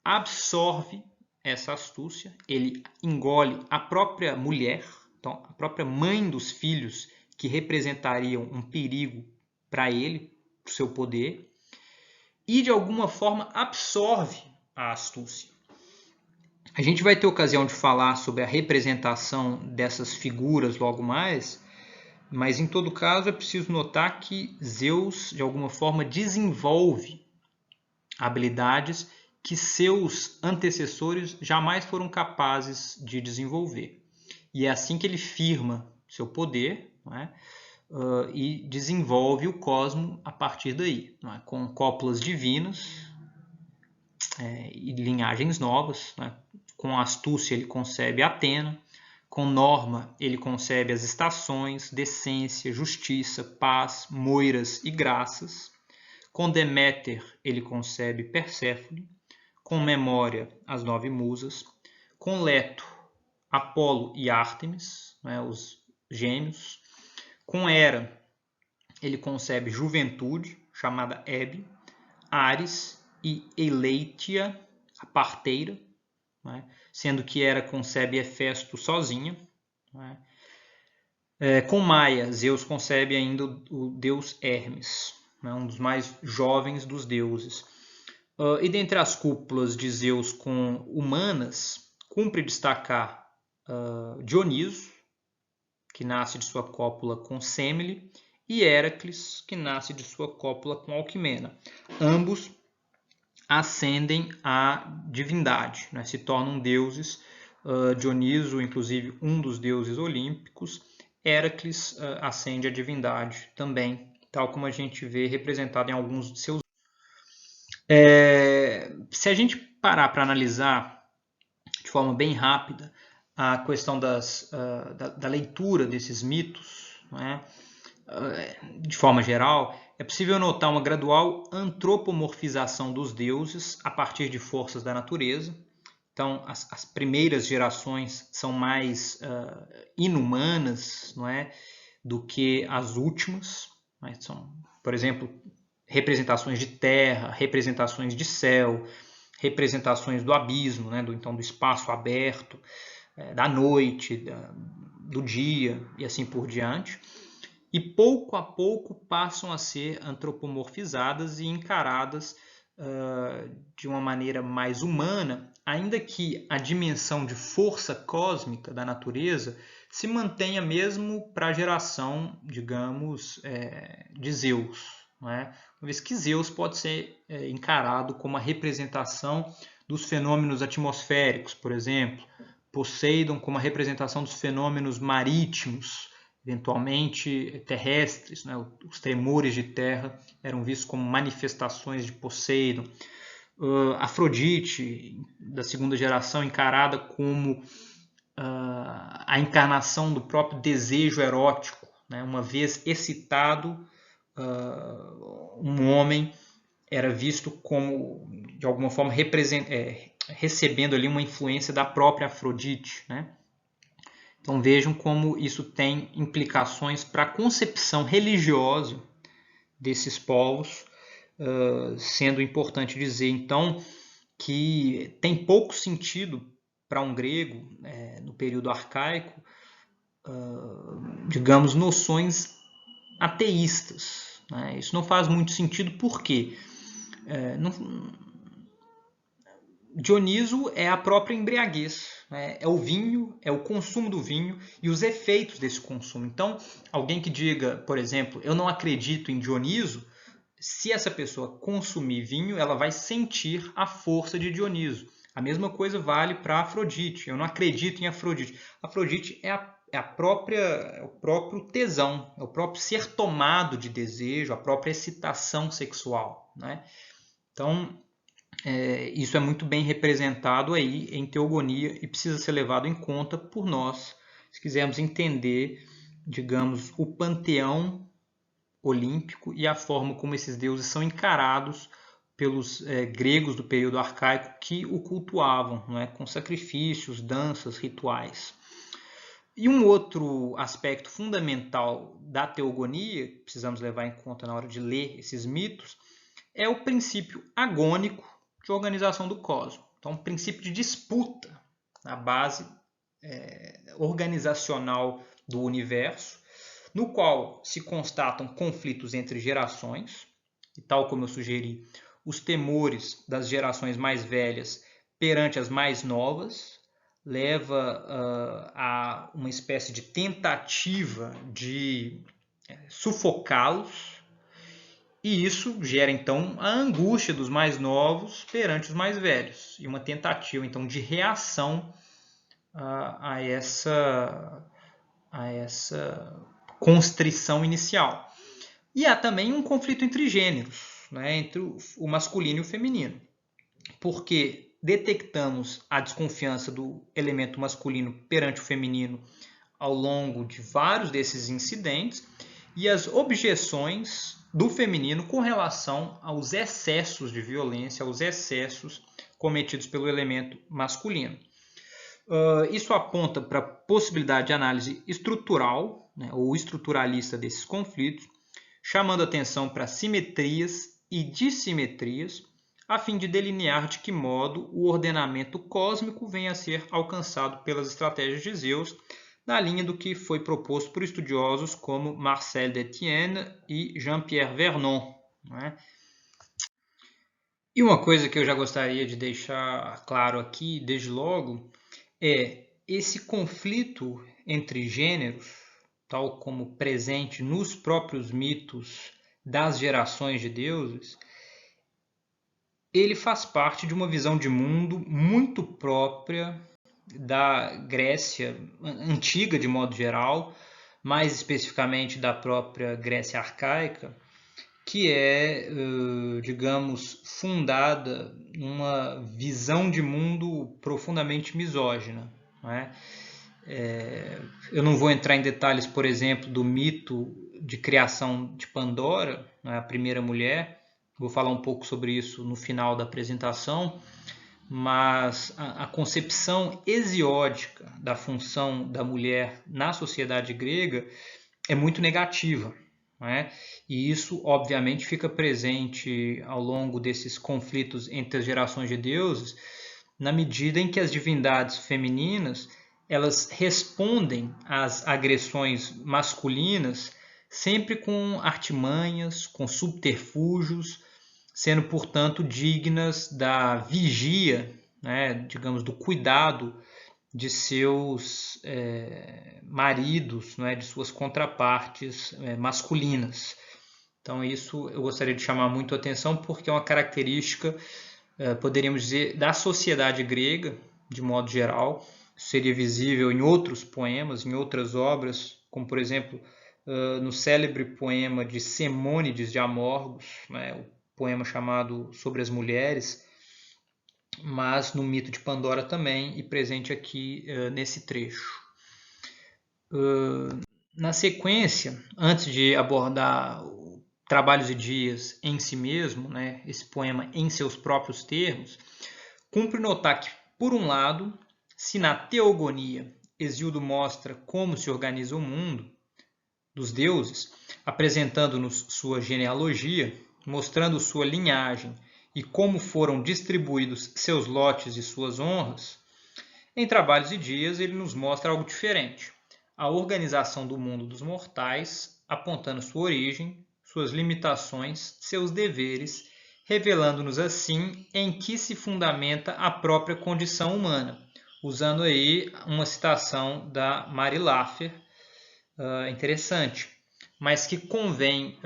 absorve essa astúcia, ele engole a própria mulher, então a própria mãe dos filhos que representariam um perigo para ele, para o seu poder, e de alguma forma absorve a astúcia. A gente vai ter ocasião de falar sobre a representação dessas figuras logo mais, mas em todo caso é preciso notar que Zeus de alguma forma desenvolve habilidades que seus antecessores jamais foram capazes de desenvolver. E é assim que ele firma seu poder, não é? E desenvolve o cosmo a partir daí, não é? Com cópulas divinas e linhagens novas. Não é? Com astúcia ele concebe Atena, com Norma ele concebe as estações, decência, justiça, paz, moiras e graças. Com Deméter ele concebe Perséfone, com Memória as 9 musas, com Leto, Apolo e Ártemis, né, os gêmeos, com Hera ele concebe Juventude, chamada Hebe, Ares e Eleitia, a parteira, né, sendo que Hera concebe Hefesto sozinha. Né. Com Maia, Zeus concebe ainda o deus Hermes, né, um dos mais jovens dos deuses. E dentre as cúpulas de Zeus com humanas, cumpre destacar Dioniso, que nasce de sua cópula com Semele, e Héracles, que nasce de sua cópula com Alquimena. Ambos ascendem à divindade, né? Se tornam deuses. Dioniso, inclusive, um dos deuses olímpicos. Héracles ascende à divindade também, tal como a gente vê representado em alguns de seus. Se a gente parar para analisar de forma bem rápida a questão da leitura desses mitos, não é? De forma geral, é possível notar uma gradual antropomorfização dos deuses a partir de forças da natureza. Então, as primeiras gerações são mais inumanas, não é, do que as últimas. Né? São, por exemplo, representações de terra, representações de céu, representações do abismo, né? Então do espaço aberto, da noite, do dia e assim por diante. E pouco a pouco passam a ser antropomorfizadas e encaradas de uma maneira mais humana, ainda que a dimensão de força cósmica da natureza se mantenha mesmo para a geração, digamos, de Zeus. Não é? Uma vez que Zeus pode ser encarado como a representação dos fenômenos atmosféricos, por exemplo, Poseidon como a representação dos fenômenos marítimos, eventualmente terrestres, né? Os tremores de terra eram vistos como manifestações de Poseidon. Afrodite, da segunda geração, encarada como a encarnação do próprio desejo erótico, né? Uma vez excitado, um homem era visto como, de alguma forma, recebendo ali uma influência da própria Afrodite, né? Então vejam como isso tem implicações para a concepção religiosa desses povos, sendo importante dizer então que tem pouco sentido para um grego, no período arcaico, digamos, noções ateístas. Né? Isso não faz muito sentido porque Dioniso é a própria embriaguez, né? É o vinho, é o consumo do vinho e os efeitos desse consumo. Então, alguém que diga, por exemplo, eu não acredito em Dioniso, se essa pessoa consumir vinho, ela vai sentir a força de Dioniso. A mesma coisa vale para Afrodite. Eu não acredito em Afrodite. Afrodite é o próprio tesão, é o próprio ser tomado de desejo, a própria excitação sexual. Né? Então, isso é muito bem representado aí em Teogonia e precisa ser levado em conta por nós, se quisermos entender, digamos, o panteão olímpico e a forma como esses deuses são encarados pelos gregos do período arcaico que o cultuavam, não é? Com sacrifícios, danças, rituais. E um outro aspecto fundamental da teogonia, que precisamos levar em conta na hora de ler esses mitos, é o princípio agônico de organização do cosmos. Então, um princípio de disputa na base organizacional do universo, no qual se constatam conflitos entre gerações, e tal como eu sugeri, os temores das gerações mais velhas perante as mais novas, leva a uma espécie de tentativa de sufocá-los, e isso gera então a angústia dos mais novos perante os mais velhos, e uma tentativa então de reação a essa constrição inicial. E há também um conflito entre gêneros, né, entre o masculino e o feminino, porque detectamos a desconfiança do elemento masculino perante o feminino ao longo de vários desses incidentes e as objeções do feminino com relação aos excessos de violência, aos excessos cometidos pelo elemento masculino. Isso aponta para a possibilidade de análise estrutural, né, ou estruturalista desses conflitos, chamando atenção para simetrias e dissimetrias, a fim de delinear de que modo o ordenamento cósmico vem a ser alcançado pelas estratégias de Zeus, na linha do que foi proposto por estudiosos como Marcel Detienne e Jean-Pierre Vernon. Né? E uma coisa que eu já gostaria de deixar claro aqui, desde logo, é esse conflito entre gêneros, tal como presente nos próprios mitos das gerações de deuses, ele faz parte de uma visão de mundo muito própria da Grécia antiga, de modo geral, mais especificamente da própria Grécia arcaica, que é, digamos, fundada numa visão de mundo profundamente misógina. Não é? Eu não vou entrar em detalhes, por exemplo, do mito de criação de Pandora, né, a primeira mulher. Vou falar um pouco sobre isso no final da apresentação, mas a concepção hesiódica da função da mulher na sociedade grega é muito negativa. Não é? E isso, obviamente, fica presente ao longo desses conflitos entre as gerações de deuses, na medida em que as divindades femininas elas respondem às agressões masculinas sempre com artimanhas, com subterfúgios, sendo, portanto, dignas da vigia, né, digamos, do cuidado de seus maridos, né, de suas contrapartes masculinas. Então, isso eu gostaria de chamar muito a atenção, porque é uma característica, poderíamos dizer, da sociedade grega, de modo geral. Isso seria visível em outros poemas, em outras obras, como, por exemplo, no célebre poema de Semônides de Amorgos, né, o poema chamado Sobre as Mulheres, mas no mito de Pandora também, e presente aqui nesse trecho. Na sequência, antes de abordar Trabalhos e Dias em si mesmo, né, esse poema em seus próprios termos, cumpre notar que, por um lado, se na Teogonia Hesíodo mostra como se organiza o mundo dos deuses, apresentando-nos sua genealogia, mostrando sua linhagem e como foram distribuídos seus lotes e suas honras, em Trabalhos e Dias ele nos mostra algo diferente, a organização do mundo dos mortais, apontando sua origem, suas limitações, seus deveres, revelando-nos assim em que se fundamenta a própria condição humana, usando aí uma citação da Mary Laffer, interessante, mas que convém,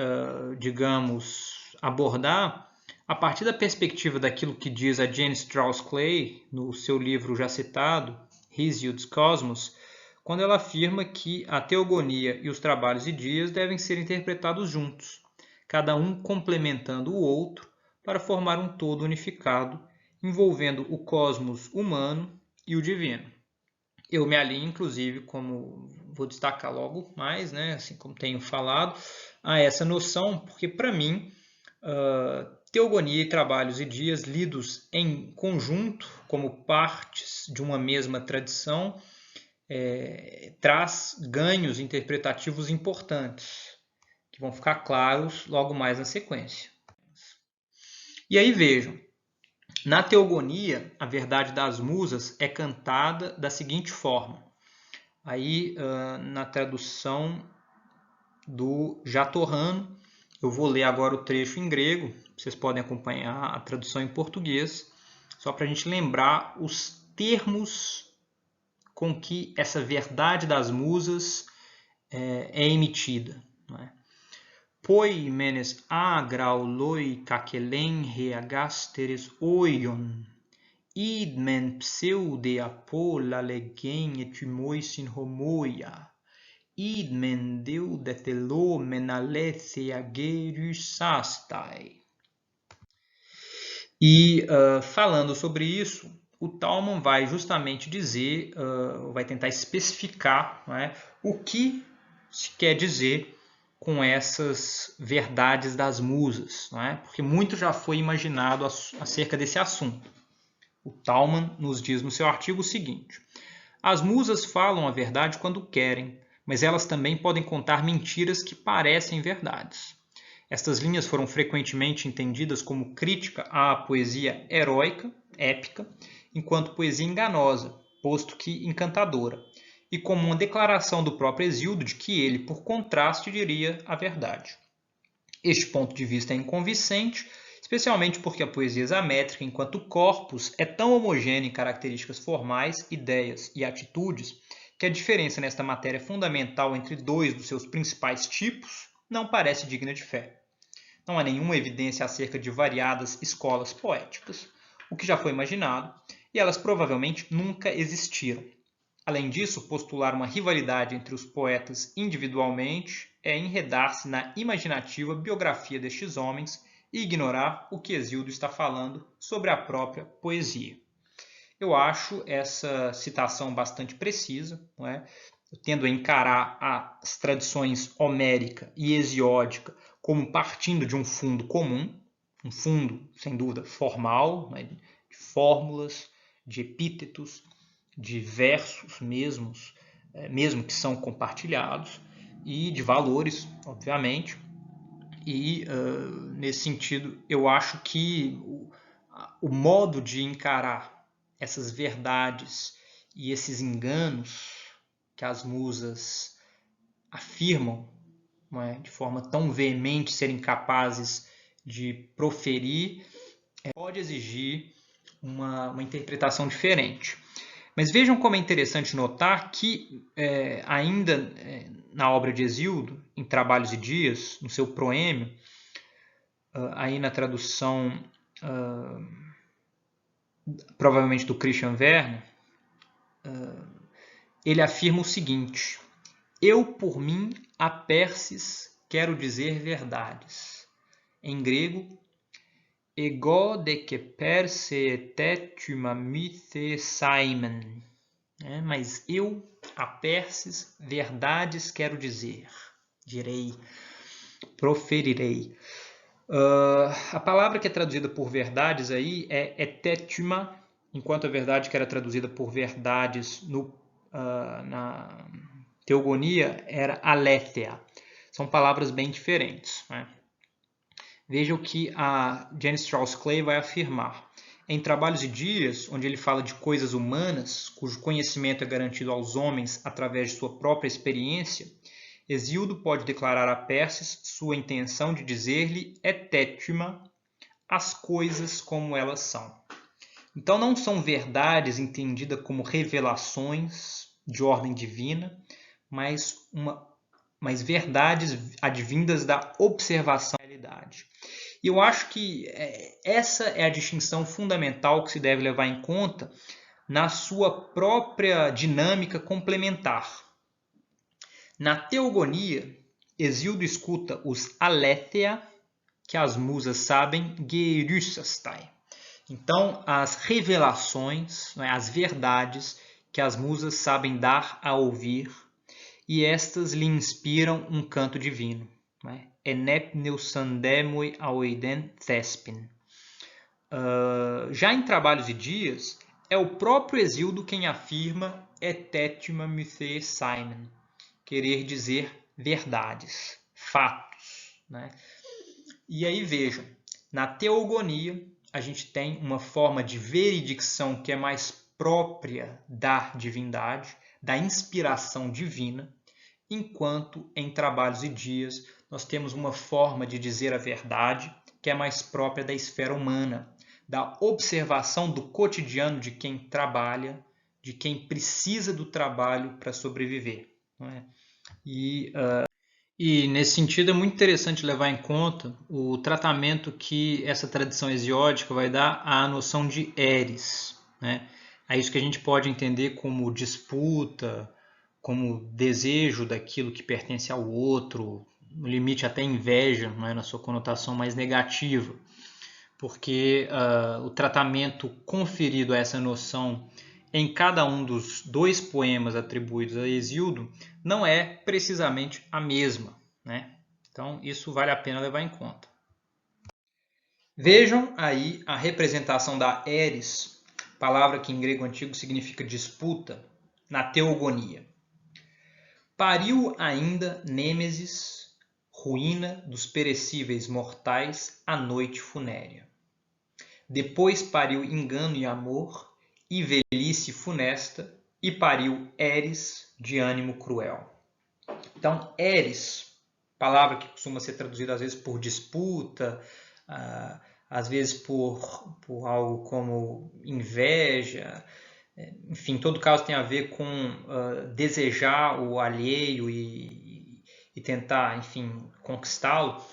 digamos, abordar a partir da perspectiva daquilo que diz a Jane Strauss Clay no seu livro já citado, Hesiod's Cosmos, quando ela afirma que a teogonia e os trabalhos e dias devem ser interpretados juntos, cada um complementando o outro para formar um todo unificado, envolvendo o cosmos humano e o divino. Eu me alinho, inclusive, como vou destacar logo mais, né, assim como tenho falado, a essa noção, porque para mim, teogonia e trabalhos e dias lidos em conjunto, como partes de uma mesma tradição, traz ganhos interpretativos importantes, que vão ficar claros logo mais na sequência. E aí vejam, na Teogonia, a verdade das musas é cantada da seguinte forma. Aí, na tradução do Jatorrano, eu vou ler agora o trecho em grego, vocês podem acompanhar a tradução em português, só para a gente lembrar os termos com que essa verdade das musas é emitida. Não é? Poi menes agrau loi kakelen reagasteres oion, id men pseude apola legen etymoisin homoia, id men deudetelo men alethea gerusastai. E falando sobre isso, o Talman vai justamente dizer, vai tentar especificar, né, o que se quer dizer com essas verdades das musas, não é? Porque muito já foi imaginado acerca desse assunto. O Talman nos diz no seu artigo o seguinte: as musas falam a verdade quando querem, mas elas também podem contar mentiras que parecem verdades. Estas linhas foram frequentemente entendidas como crítica à poesia heróica, épica, enquanto poesia enganosa, posto que encantadora, e como uma declaração do próprio Hesíodo de que ele, por contraste, diria a verdade. Este ponto de vista é inconvincente, especialmente porque a poesia examétrica, enquanto corpus, é tão homogênea em características formais, ideias e atitudes, que a diferença nesta matéria fundamental entre dois dos seus principais tipos não parece digna de fé. Não há nenhuma evidência acerca de variadas escolas poéticas, o que já foi imaginado, e elas provavelmente nunca existiram. Além disso, postular uma rivalidade entre os poetas individualmente é enredar-se na imaginativa biografia destes homens e ignorar o que Hesíodo está falando sobre a própria poesia. Eu acho essa citação bastante precisa, não é? Eu tendo a encarar as tradições homérica e hesiódica como partindo de um fundo comum, um fundo, sem dúvida, formal, né, de fórmulas, de epítetos, de versos mesmo que são compartilhados, e de valores, obviamente. E, nesse sentido, eu acho que o modo de encarar essas verdades e esses enganos que as musas afirmam, não é, de forma tão veemente serem capazes de proferir, pode exigir uma interpretação diferente. Mas vejam como é interessante notar que, ainda na obra de Hesíodo, em Trabalhos e Dias, no seu proêmio, aí na tradução provavelmente do Christian Werner, ele afirma o seguinte: eu, por mim, a Persis, quero dizer verdades. Em grego, ego de que perse tetuma mithe saimen. Mas eu, a Persis, verdades quero dizer. Direi, proferirei. A palavra que é traduzida por verdades aí é etetuma, enquanto a verdade que era traduzida por verdades na Teogonia era aletheia. São palavras bem diferentes. Né? Veja o que a Jenny Strauss-Clay vai afirmar. Em Trabalhos e Dias, onde ele fala de coisas humanas, cujo conhecimento é garantido aos homens através de sua própria experiência, Hesíodo pode declarar a Perses sua intenção de dizer-lhe etétima as coisas como elas são. Então não são verdades entendidas como revelações de ordem divina, mas verdades advindas da observação da realidade. E eu acho que essa é a distinção fundamental que se deve levar em conta na sua própria dinâmica complementar. Na Teogonia, Hesíodo escuta os aletheia, que as musas sabem, gerusastai. Então, as revelações, as verdades que as musas sabem dar a ouvir, e estas lhe inspiram um canto divino. Enepneusandemoi aoiden thespin. Já em Trabalhos e Dias, é o próprio Hesíodo quem afirma etetima mythe seimen, querer dizer verdades, fatos, né? E aí vejam, na teogonia a gente tem uma forma de veridicção que é mais própria da divindade, da inspiração divina, enquanto em Trabalhos e Dias nós temos uma forma de dizer a verdade que é mais própria da esfera humana, da observação do cotidiano de quem trabalha, de quem precisa do trabalho para sobreviver. Não é? E nesse sentido é muito interessante levar em conta o tratamento que essa tradição hesiódica vai dar à noção de eris. Né? É isso que a gente pode entender como disputa, como desejo daquilo que pertence ao outro, no limite até inveja, não é? Na sua conotação mais negativa, porque o tratamento conferido a essa noção em cada um dos dois poemas atribuídos a Hesíodo não é precisamente a mesma. Né? Então, isso vale a pena levar em conta. Vejam aí a representação da eris, palavra que em grego antigo significa disputa, na teogonia. Pariu ainda Nêmesis, ruína dos perecíveis mortais, a noite funérea. Depois pariu engano e amor, e velhice funesta, e pariu Eris, de ânimo cruel. Então, Eris, palavra que costuma ser traduzida às vezes por disputa, às vezes por algo como inveja, enfim, em todo caso tem a ver com desejar o alheio e tentar, enfim, conquistá-lo,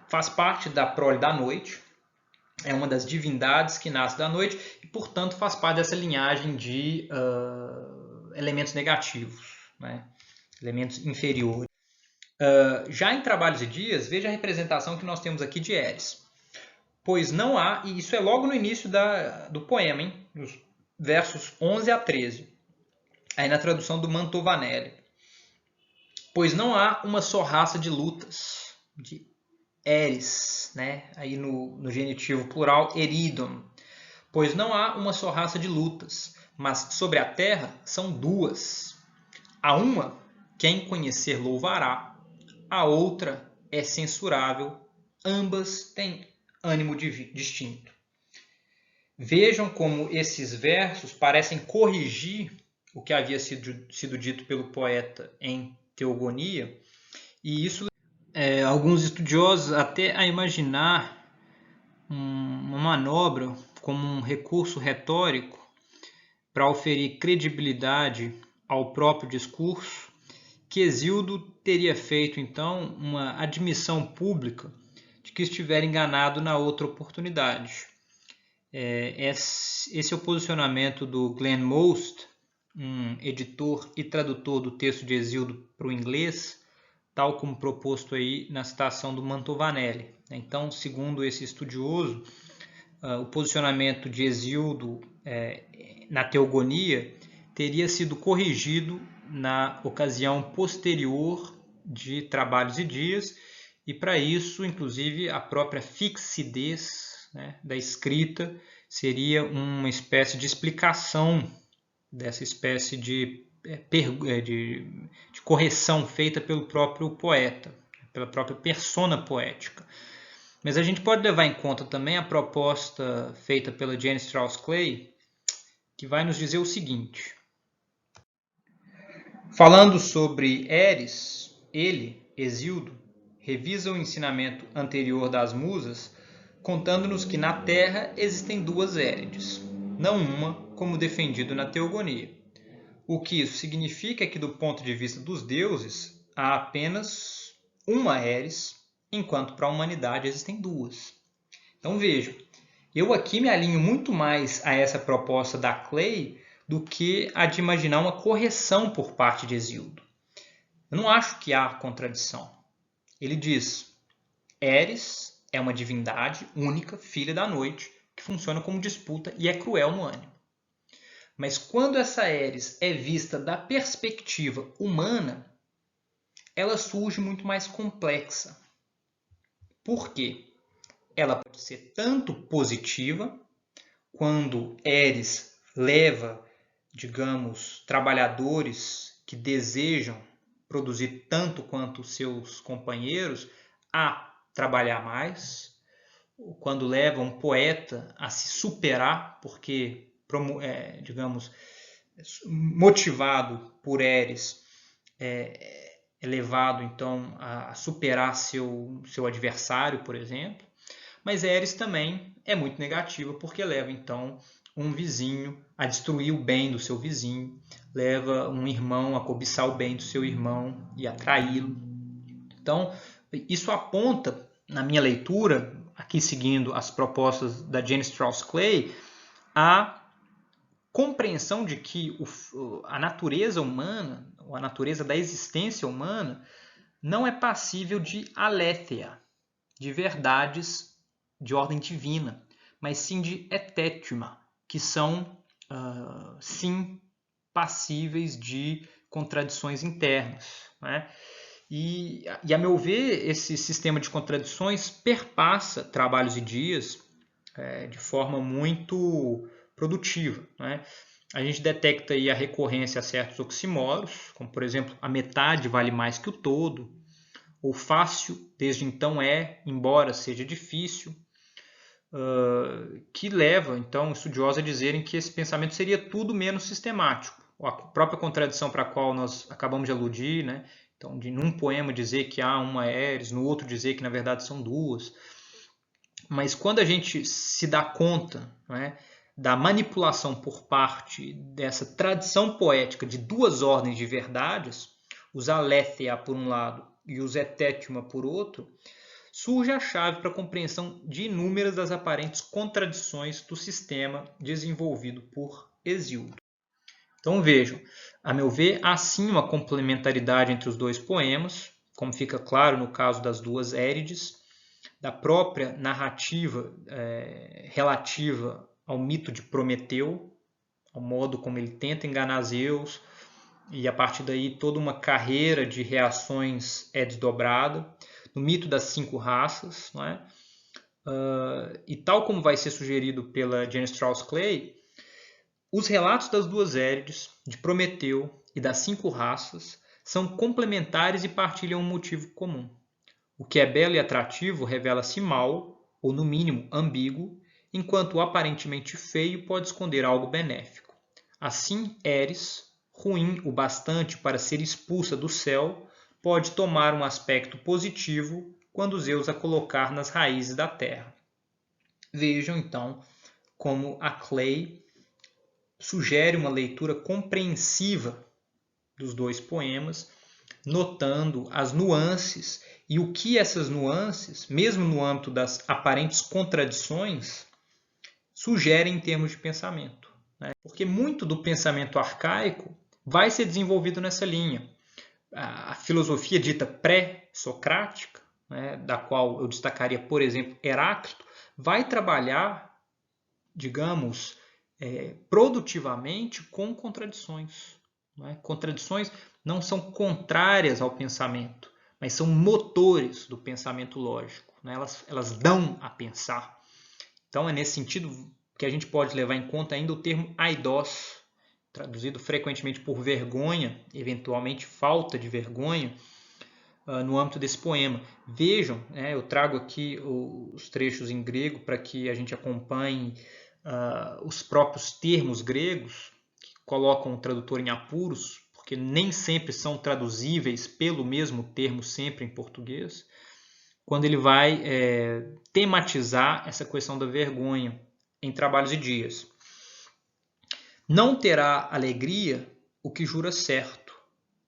faz parte da prole da noite, é uma das divindades que nasce da noite e, portanto, faz parte dessa linhagem de elementos negativos, né? Elementos inferiores. Já em Trabalhos e Dias, veja a representação que nós temos aqui de Eris. Pois não há, e isso é logo no início do poema, hein? Nos versos 11 a 13, aí na tradução do Mantovanelli. Pois não há uma só raça de lutas, de Eris, né? Aí no genitivo plural, eridon. Pois não há uma só raça de lutas, mas sobre a terra são duas. A uma, quem conhecer louvará, a outra é censurável, ambas têm ânimo distinto. Vejam como esses versos parecem corrigir o que havia sido dito pelo poeta em Teogonia, e isso alguns estudiosos até a imaginar uma manobra como um recurso retórico para oferir credibilidade ao próprio discurso, que Hesíodo teria feito então uma admissão pública de que estivera enganado na outra oportunidade. Esse é o posicionamento do Glenn Most, um editor e tradutor do texto de Hesíodo para o inglês, tal como proposto aí na citação do Mantovanelli. Então, segundo esse estudioso, o posicionamento de Hesíodo na teogonia teria sido corrigido na ocasião posterior de Trabalhos e Dias, e para isso, inclusive, a própria fixidez, né, da escrita seria uma espécie de explicação dessa espécie de correção feita pelo próprio poeta, pela própria persona poética. Mas a gente pode levar em conta também a proposta feita pela Jane Strauss Clay, que vai nos dizer o seguinte. Falando sobre Eris, ele, Hesíodo, revisa o ensinamento anterior das musas, contando-nos que na Terra existem duas Érides, não uma como defendido na Teogonia. O que isso significa é que, do ponto de vista dos deuses, há apenas uma Eris, enquanto para a humanidade existem duas. Então vejam, eu aqui me alinho muito mais a essa proposta da Clay do que a de imaginar uma correção por parte de Hesíodo. Eu não acho que há contradição. Ele diz, Eris é uma divindade única, filha da noite, que funciona como disputa e é cruel no ânimo. Mas quando essa Eris é vista da perspectiva humana, ela surge muito mais complexa. Por quê? Ela pode ser tanto positiva quando Eris leva, digamos, trabalhadores que desejam produzir tanto quanto seus companheiros a trabalhar mais, quando leva um poeta a se superar, porque, digamos, motivado por Eris, é levado então a superar seu adversário, por exemplo. Mas Eris também é muito negativa porque leva então um vizinho a destruir o bem do seu vizinho, leva um irmão a cobiçar o bem do seu irmão e a traí-lo. Então, isso aponta, na minha leitura, aqui seguindo as propostas da Jane Strauss Clay, a compreensão de que a natureza humana, ou a natureza da existência humana, não é passível de aletheia, de verdades de ordem divina, mas sim de etétima, que são, sim, passíveis de contradições internas, né? E, a meu ver, esse sistema de contradições perpassa Trabalhos e Dias de forma muito produtiva, né? A gente detecta aí a recorrência a certos oxímoros, como por exemplo, a metade vale mais que o todo, o fácil desde então é, embora seja difícil, que leva então estudiosos a dizerem que esse pensamento seria tudo menos sistemático. A própria contradição para a qual nós acabamos de aludir, né? Então, num poema dizer que há uma Eris, no outro dizer que na verdade são duas. Mas quando a gente se dá conta, né, da manipulação por parte dessa tradição poética de duas ordens de verdades, os aletheia por um lado e os etétima por outro, surge a chave para a compreensão de inúmeras das aparentes contradições do sistema desenvolvido por Hesíodo. Então vejam, a meu ver, há sim uma complementaridade entre os dois poemas, como fica claro no caso das duas Érides, da própria narrativa relativa ao mito de Prometeu, ao modo como ele tenta enganar Zeus, e a partir daí toda uma carreira de reações é desdobrada, no mito das 5 raças, não é? E tal como vai ser sugerido pela Jane Strauss Clay, os relatos das duas Érides, de Prometeu e das 5 raças, são complementares e partilham um motivo comum. O que é belo e atrativo revela-se mal, ou no mínimo ambíguo, enquanto o aparentemente feio pode esconder algo benéfico. Assim, Eris, ruim o bastante para ser expulsa do céu, pode tomar um aspecto positivo quando Zeus a colocar nas raízes da terra. Vejam, então, como a Clay sugere uma leitura compreensiva dos dois poemas, notando as nuances e o que essas nuances, mesmo no âmbito das aparentes contradições, sugerem em termos de pensamento. Né? Porque muito do pensamento arcaico vai ser desenvolvido nessa linha. A filosofia dita pré-socrática, né, da qual eu destacaria, por exemplo, Heráclito, vai trabalhar, digamos, produtivamente com contradições. Né? Contradições não são contrárias ao pensamento, mas são motores do pensamento lógico. Né? Elas dão a pensar. Então é nesse sentido que a gente pode levar em conta ainda o termo aidos, traduzido frequentemente por vergonha, eventualmente falta de vergonha, no âmbito desse poema. Vejam, eu trago aqui os trechos em grego para que a gente acompanhe os próprios termos gregos, que colocam o tradutor em apuros, porque nem sempre são traduzíveis pelo mesmo termo sempre em português, quando ele vai tematizar essa questão da vergonha em Trabalhos e Dias. Não terá alegria o que jura certo,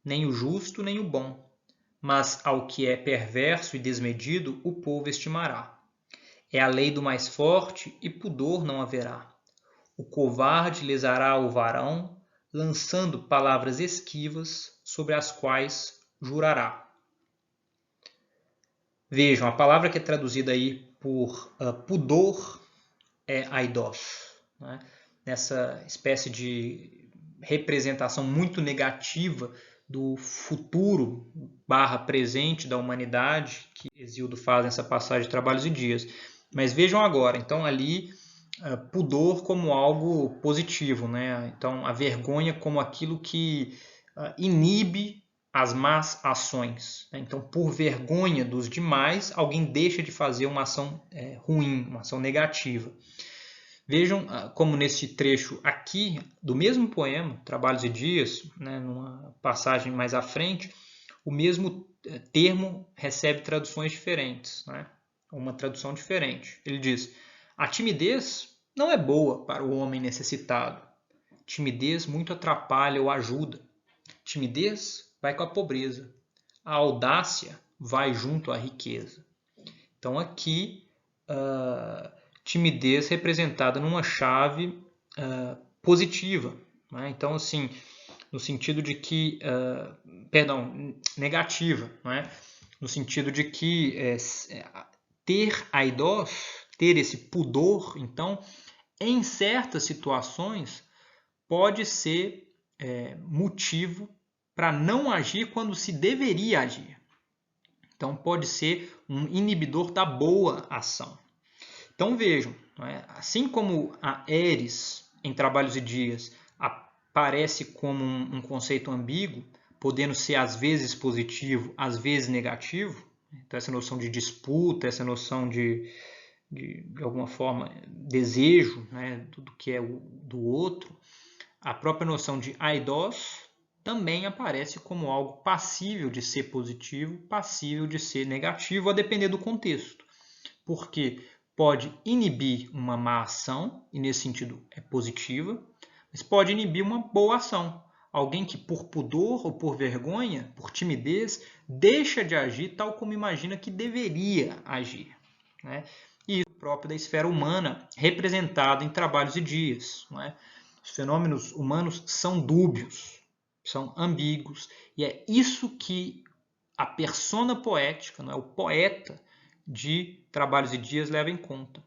nem o justo, nem o bom, mas ao que é perverso e desmedido o povo estimará. É a lei do mais forte e pudor não haverá. O covarde lesará o varão, lançando palavras esquivas sobre as quais jurará. Vejam, a palavra que é traduzida aí por pudor é aidos, né? Nessa espécie de representação muito negativa do futuro / presente da humanidade que Hesíodo faz nessa passagem de Trabalhos e Dias. Mas vejam agora, então ali pudor como algo positivo, né? Então, a vergonha como aquilo que inibe as más ações. Né? Então, por vergonha dos demais, alguém deixa de fazer uma ação ruim, uma ação negativa. Vejam como nesse trecho aqui do mesmo poema, Trabalhos e Dias, né, numa passagem mais à frente, o mesmo termo recebe traduções diferentes, né? Uma tradução diferente. Ele diz: a timidez não é boa para o homem necessitado. Timidez muito atrapalha ou ajuda. Timidez vai com a pobreza. A audácia vai junto à riqueza. Então aqui, timidez representada numa chave positiva. Né? Então, assim, no sentido de que, negativa, né? No sentido de que ter aidós, ter esse pudor, então, em certas situações, pode ser motivo para não agir quando se deveria agir. Então, pode ser um inibidor da boa ação. Então, vejam, assim como a eris, em Trabalhos e Dias, aparece como um conceito ambíguo, podendo ser às vezes positivo, às vezes negativo, então essa noção de disputa, essa noção de alguma forma, desejo, né, do que é do outro, a própria noção de aidós também aparece como algo passível de ser positivo, passível de ser negativo, a depender do contexto. Porque pode inibir uma má ação, e nesse sentido é positiva, mas pode inibir uma boa ação. Alguém que por pudor ou por vergonha, por timidez, deixa de agir tal como imagina que deveria agir. Né? E isso é próprio da esfera humana, representado em Trabalhos e Dias. Não é? Os fenômenos humanos são dúbios, são ambíguos, e é isso que a persona poética, não é? O poeta de Trabalhos e Dias leva em conta.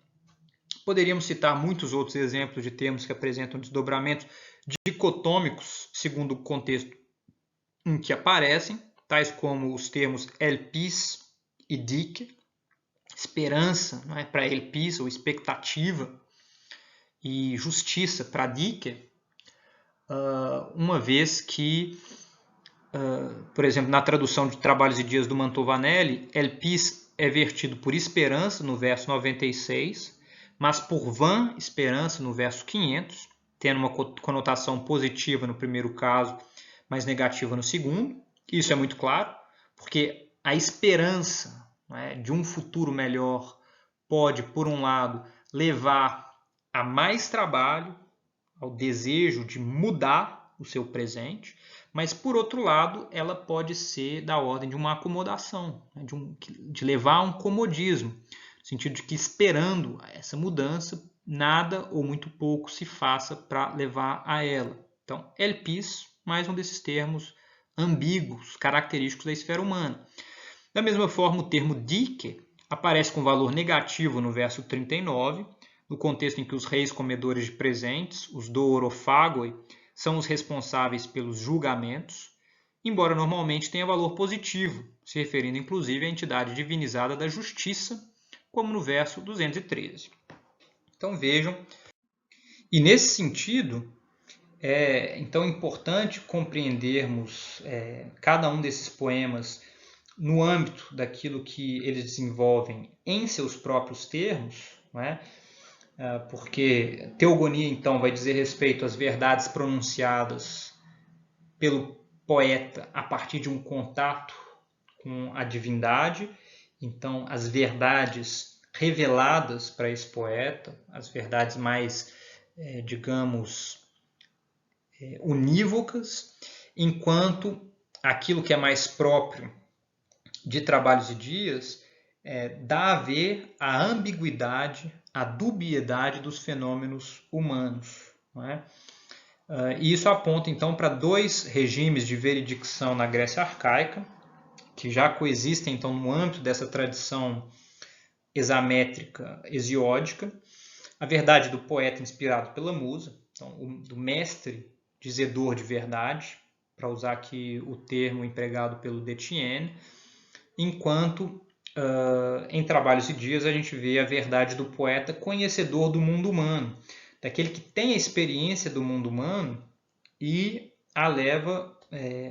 Poderíamos citar muitos outros exemplos de termos que apresentam desdobramentos dicotômicos segundo o contexto em que aparecem, tais como os termos elpis e dike, esperança, não é? Para elpis, ou expectativa, e justiça para dike, uma vez que, por exemplo, na tradução de Trabalhos e Dias do Mantovanelli, elpis é vertido por esperança no verso 96, mas por vã esperança no verso 500, tendo uma conotação positiva no primeiro caso, mas negativa no segundo. Isso é muito claro, porque a esperança, né, de um futuro melhor pode, por um lado, levar a mais trabalho, ao desejo de mudar o seu presente, mas, por outro lado, ela pode ser da ordem de uma acomodação, né, de levar a um comodismo, no sentido de que, esperando essa mudança, nada ou muito pouco se faça para levar a ela. Então, elpis, mais um desses termos ambíguos, característicos da esfera humana. Da mesma forma, o termo dike aparece com valor negativo no verso 39, no contexto em que os reis comedores de presentes, os doorofagoi, são os responsáveis pelos julgamentos, embora normalmente tenha valor positivo, se referindo inclusive à entidade divinizada da justiça, como no verso 213. Então vejam, e nesse sentido, é então importante compreendermos cada um desses poemas no âmbito daquilo que eles desenvolvem em seus próprios termos, não é? Porque teogonia, então, vai dizer respeito às verdades pronunciadas pelo poeta a partir de um contato com a divindade. Então, as verdades reveladas para esse poeta, as verdades mais, digamos, unívocas, enquanto aquilo que é mais próprio de Trabalhos e Dias dá a ver a ambiguidade, a dubiedade dos fenômenos humanos. Não é? E isso aponta então para dois regimes de veredicção na Grécia arcaica, que já coexistem então no âmbito dessa tradição hexamétrica hesiódica. A verdade do poeta inspirado pela musa, então, do mestre dizedor de verdade, para usar aqui o termo empregado pelo Detienne, enquanto em Trabalhos e Dias, a gente vê a verdade do poeta conhecedor do mundo humano, daquele que tem a experiência do mundo humano e a leva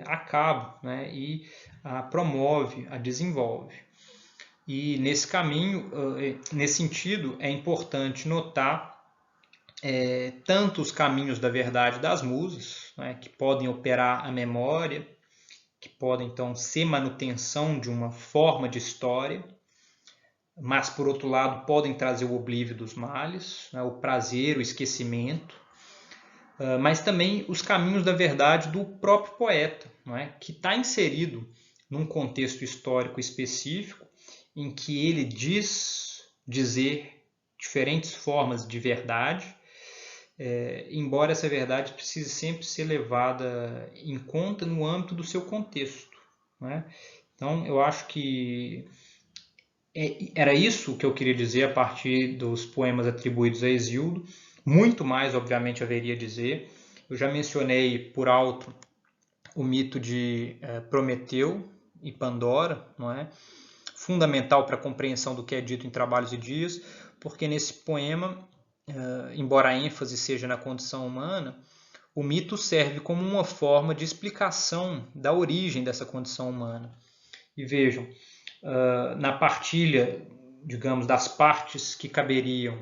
a cabo, né? E a promove, a desenvolve. E nesse caminho, nesse sentido, é importante notar tanto os caminhos da verdade das musas, né, que podem operar a memória, que podem então ser manutenção de uma forma de história, mas por outro lado podem trazer o oblívio dos males, né, o prazer, o esquecimento, mas também os caminhos da verdade do próprio poeta, não é? Que está inserido num contexto histórico específico em que ele dizer diferentes formas de verdade, embora essa verdade precise sempre ser levada em conta no âmbito do seu contexto. Né? Então, eu acho que era isso que eu queria dizer a partir dos poemas atribuídos a Hesíodo. Muito mais, obviamente, haveria a dizer. Eu já mencionei por alto o mito de Prometeu e Pandora, não é? Fundamental para a compreensão do que é dito em Trabalhos e Dias, porque nesse poema, embora a ênfase seja na condição humana, o mito serve como uma forma de explicação da origem dessa condição humana. E vejam, na partilha, digamos, das partes que caberiam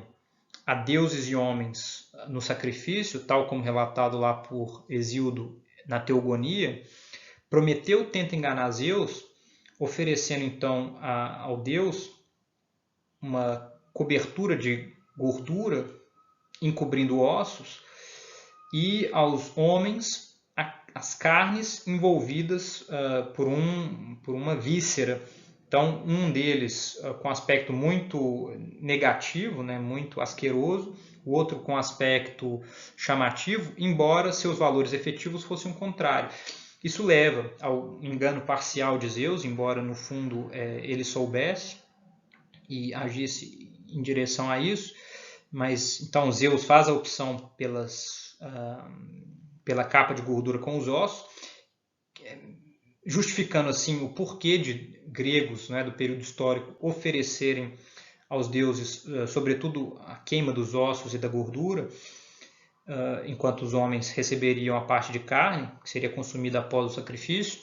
a deuses e homens no sacrifício, tal como relatado lá por Hesíodo na Teogonia, Prometeu tenta enganar Zeus, oferecendo então ao deus uma cobertura de gordura encobrindo ossos e aos homens as carnes envolvidas por uma víscera. Então, um deles com aspecto muito negativo, né, muito asqueroso, o outro com aspecto chamativo, embora seus valores efetivos fossem o contrário. Isso leva ao engano parcial de Zeus, embora no fundo ele soubesse e agisse em direção a isso, mas então Zeus faz a opção pela capa de gordura com os ossos, justificando assim o porquê de gregos, né, do período histórico oferecerem aos deuses, sobretudo, a queima dos ossos e da gordura, enquanto os homens receberiam a parte de carne, que seria consumida após o sacrifício.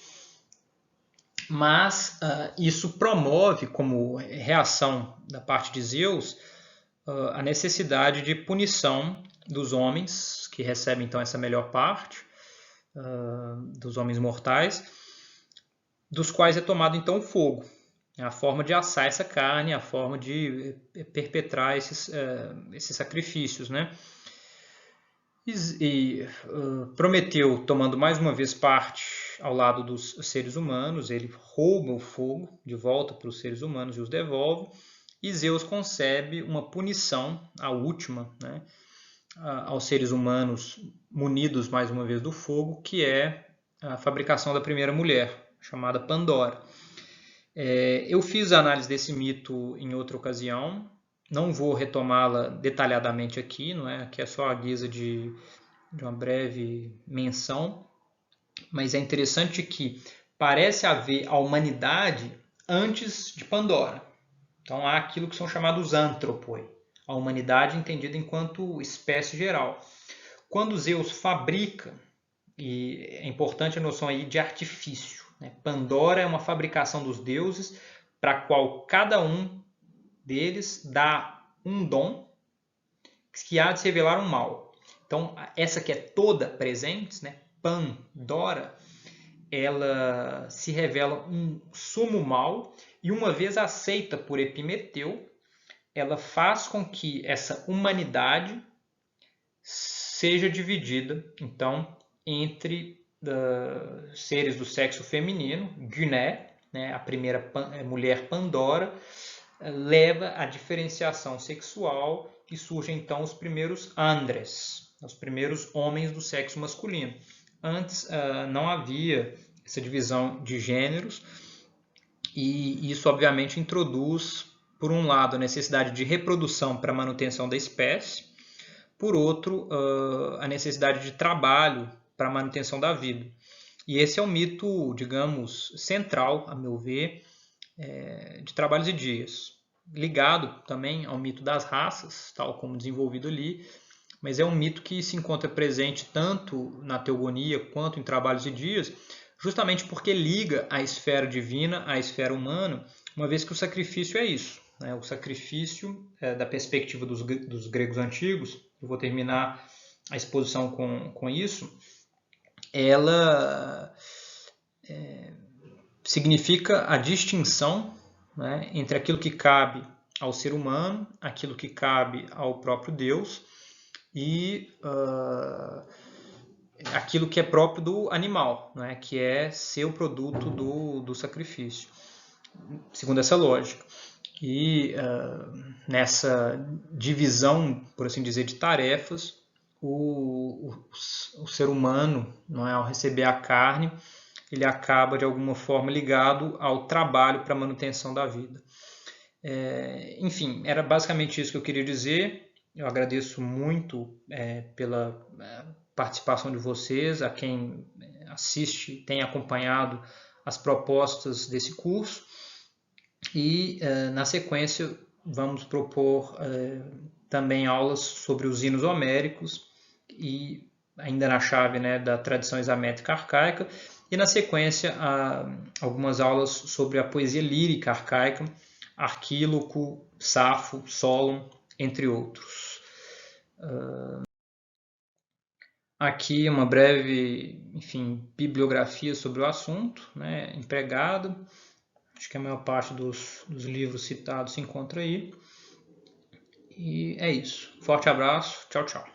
Mas isso promove, como reação da parte de Zeus, a necessidade de punição dos homens, que recebem então essa melhor parte, dos homens mortais, dos quais é tomado então o fogo. A forma de assar essa carne, a forma de perpetrar esses sacrifícios, né? E Prometeu, tomando mais uma vez parte ao lado dos seres humanos, ele rouba o fogo de volta para os seres humanos e os devolve, e Zeus concebe uma punição, a última, né, aos seres humanos munidos mais uma vez do fogo, que é a fabricação da primeira mulher, chamada Pandora. Eu fiz a análise desse mito em outra ocasião, não vou retomá-la detalhadamente aqui, não é? Aqui é só a guisa de uma breve menção, mas é interessante que parece haver a humanidade antes de Pandora. Então há aquilo que são chamados antropoi, a humanidade entendida enquanto espécie geral. Quando Zeus fabrica, e é importante a noção aí de artifício, né? Pandora é uma fabricação dos deuses para a qual cada um deles dá um dom que há de se revelar um mal. Então, essa que é toda presente, né? Pandora, ela se revela um sumo mal e uma vez aceita por Epimeteu, ela faz com que essa humanidade seja dividida, então, entre seres do sexo feminino, Gyné, né, a primeira mulher Pandora, leva à diferenciação sexual e surgem então os primeiros Andres, os primeiros homens do sexo masculino. Antes não havia essa divisão de gêneros e isso obviamente introduz, por um lado, a necessidade de reprodução para a manutenção da espécie, por outro, a necessidade de trabalho para a manutenção da vida. E esse é o mito, digamos, central, a meu ver, de Trabalhos e Dias, ligado também ao mito das raças, tal como desenvolvido ali, mas é um mito que se encontra presente tanto na Teogonia quanto em Trabalhos e Dias, justamente porque liga a esfera divina à esfera humana, uma vez que o sacrifício é isso. O sacrifício, da perspectiva dos gregos antigos, eu vou terminar a exposição com isso, ela significa a distinção, né, entre aquilo que cabe ao ser humano, aquilo que cabe ao próprio Deus e aquilo que é próprio do animal, né, que é ser o produto do sacrifício, segundo essa lógica. E nessa divisão, por assim dizer, de tarefas, o ser humano, não é, ao receber a carne, ele acaba de alguma forma ligado ao trabalho para a manutenção da vida. Enfim, era basicamente isso que eu queria dizer. Eu agradeço muito pela participação de vocês, a quem assiste, tem acompanhado as propostas desse curso. E na sequência vamos propor também aulas sobre os hinos homéricos e ainda na chave, né, da tradição examétrica arcaica, e na sequência algumas aulas sobre a poesia lírica arcaica, Arquíloco, Safo, Solon, entre outros. Aqui uma breve, enfim, bibliografia sobre o assunto, né, empregado. Acho que a maior parte dos livros citados se encontra aí. E é isso. Forte abraço. Tchau, tchau.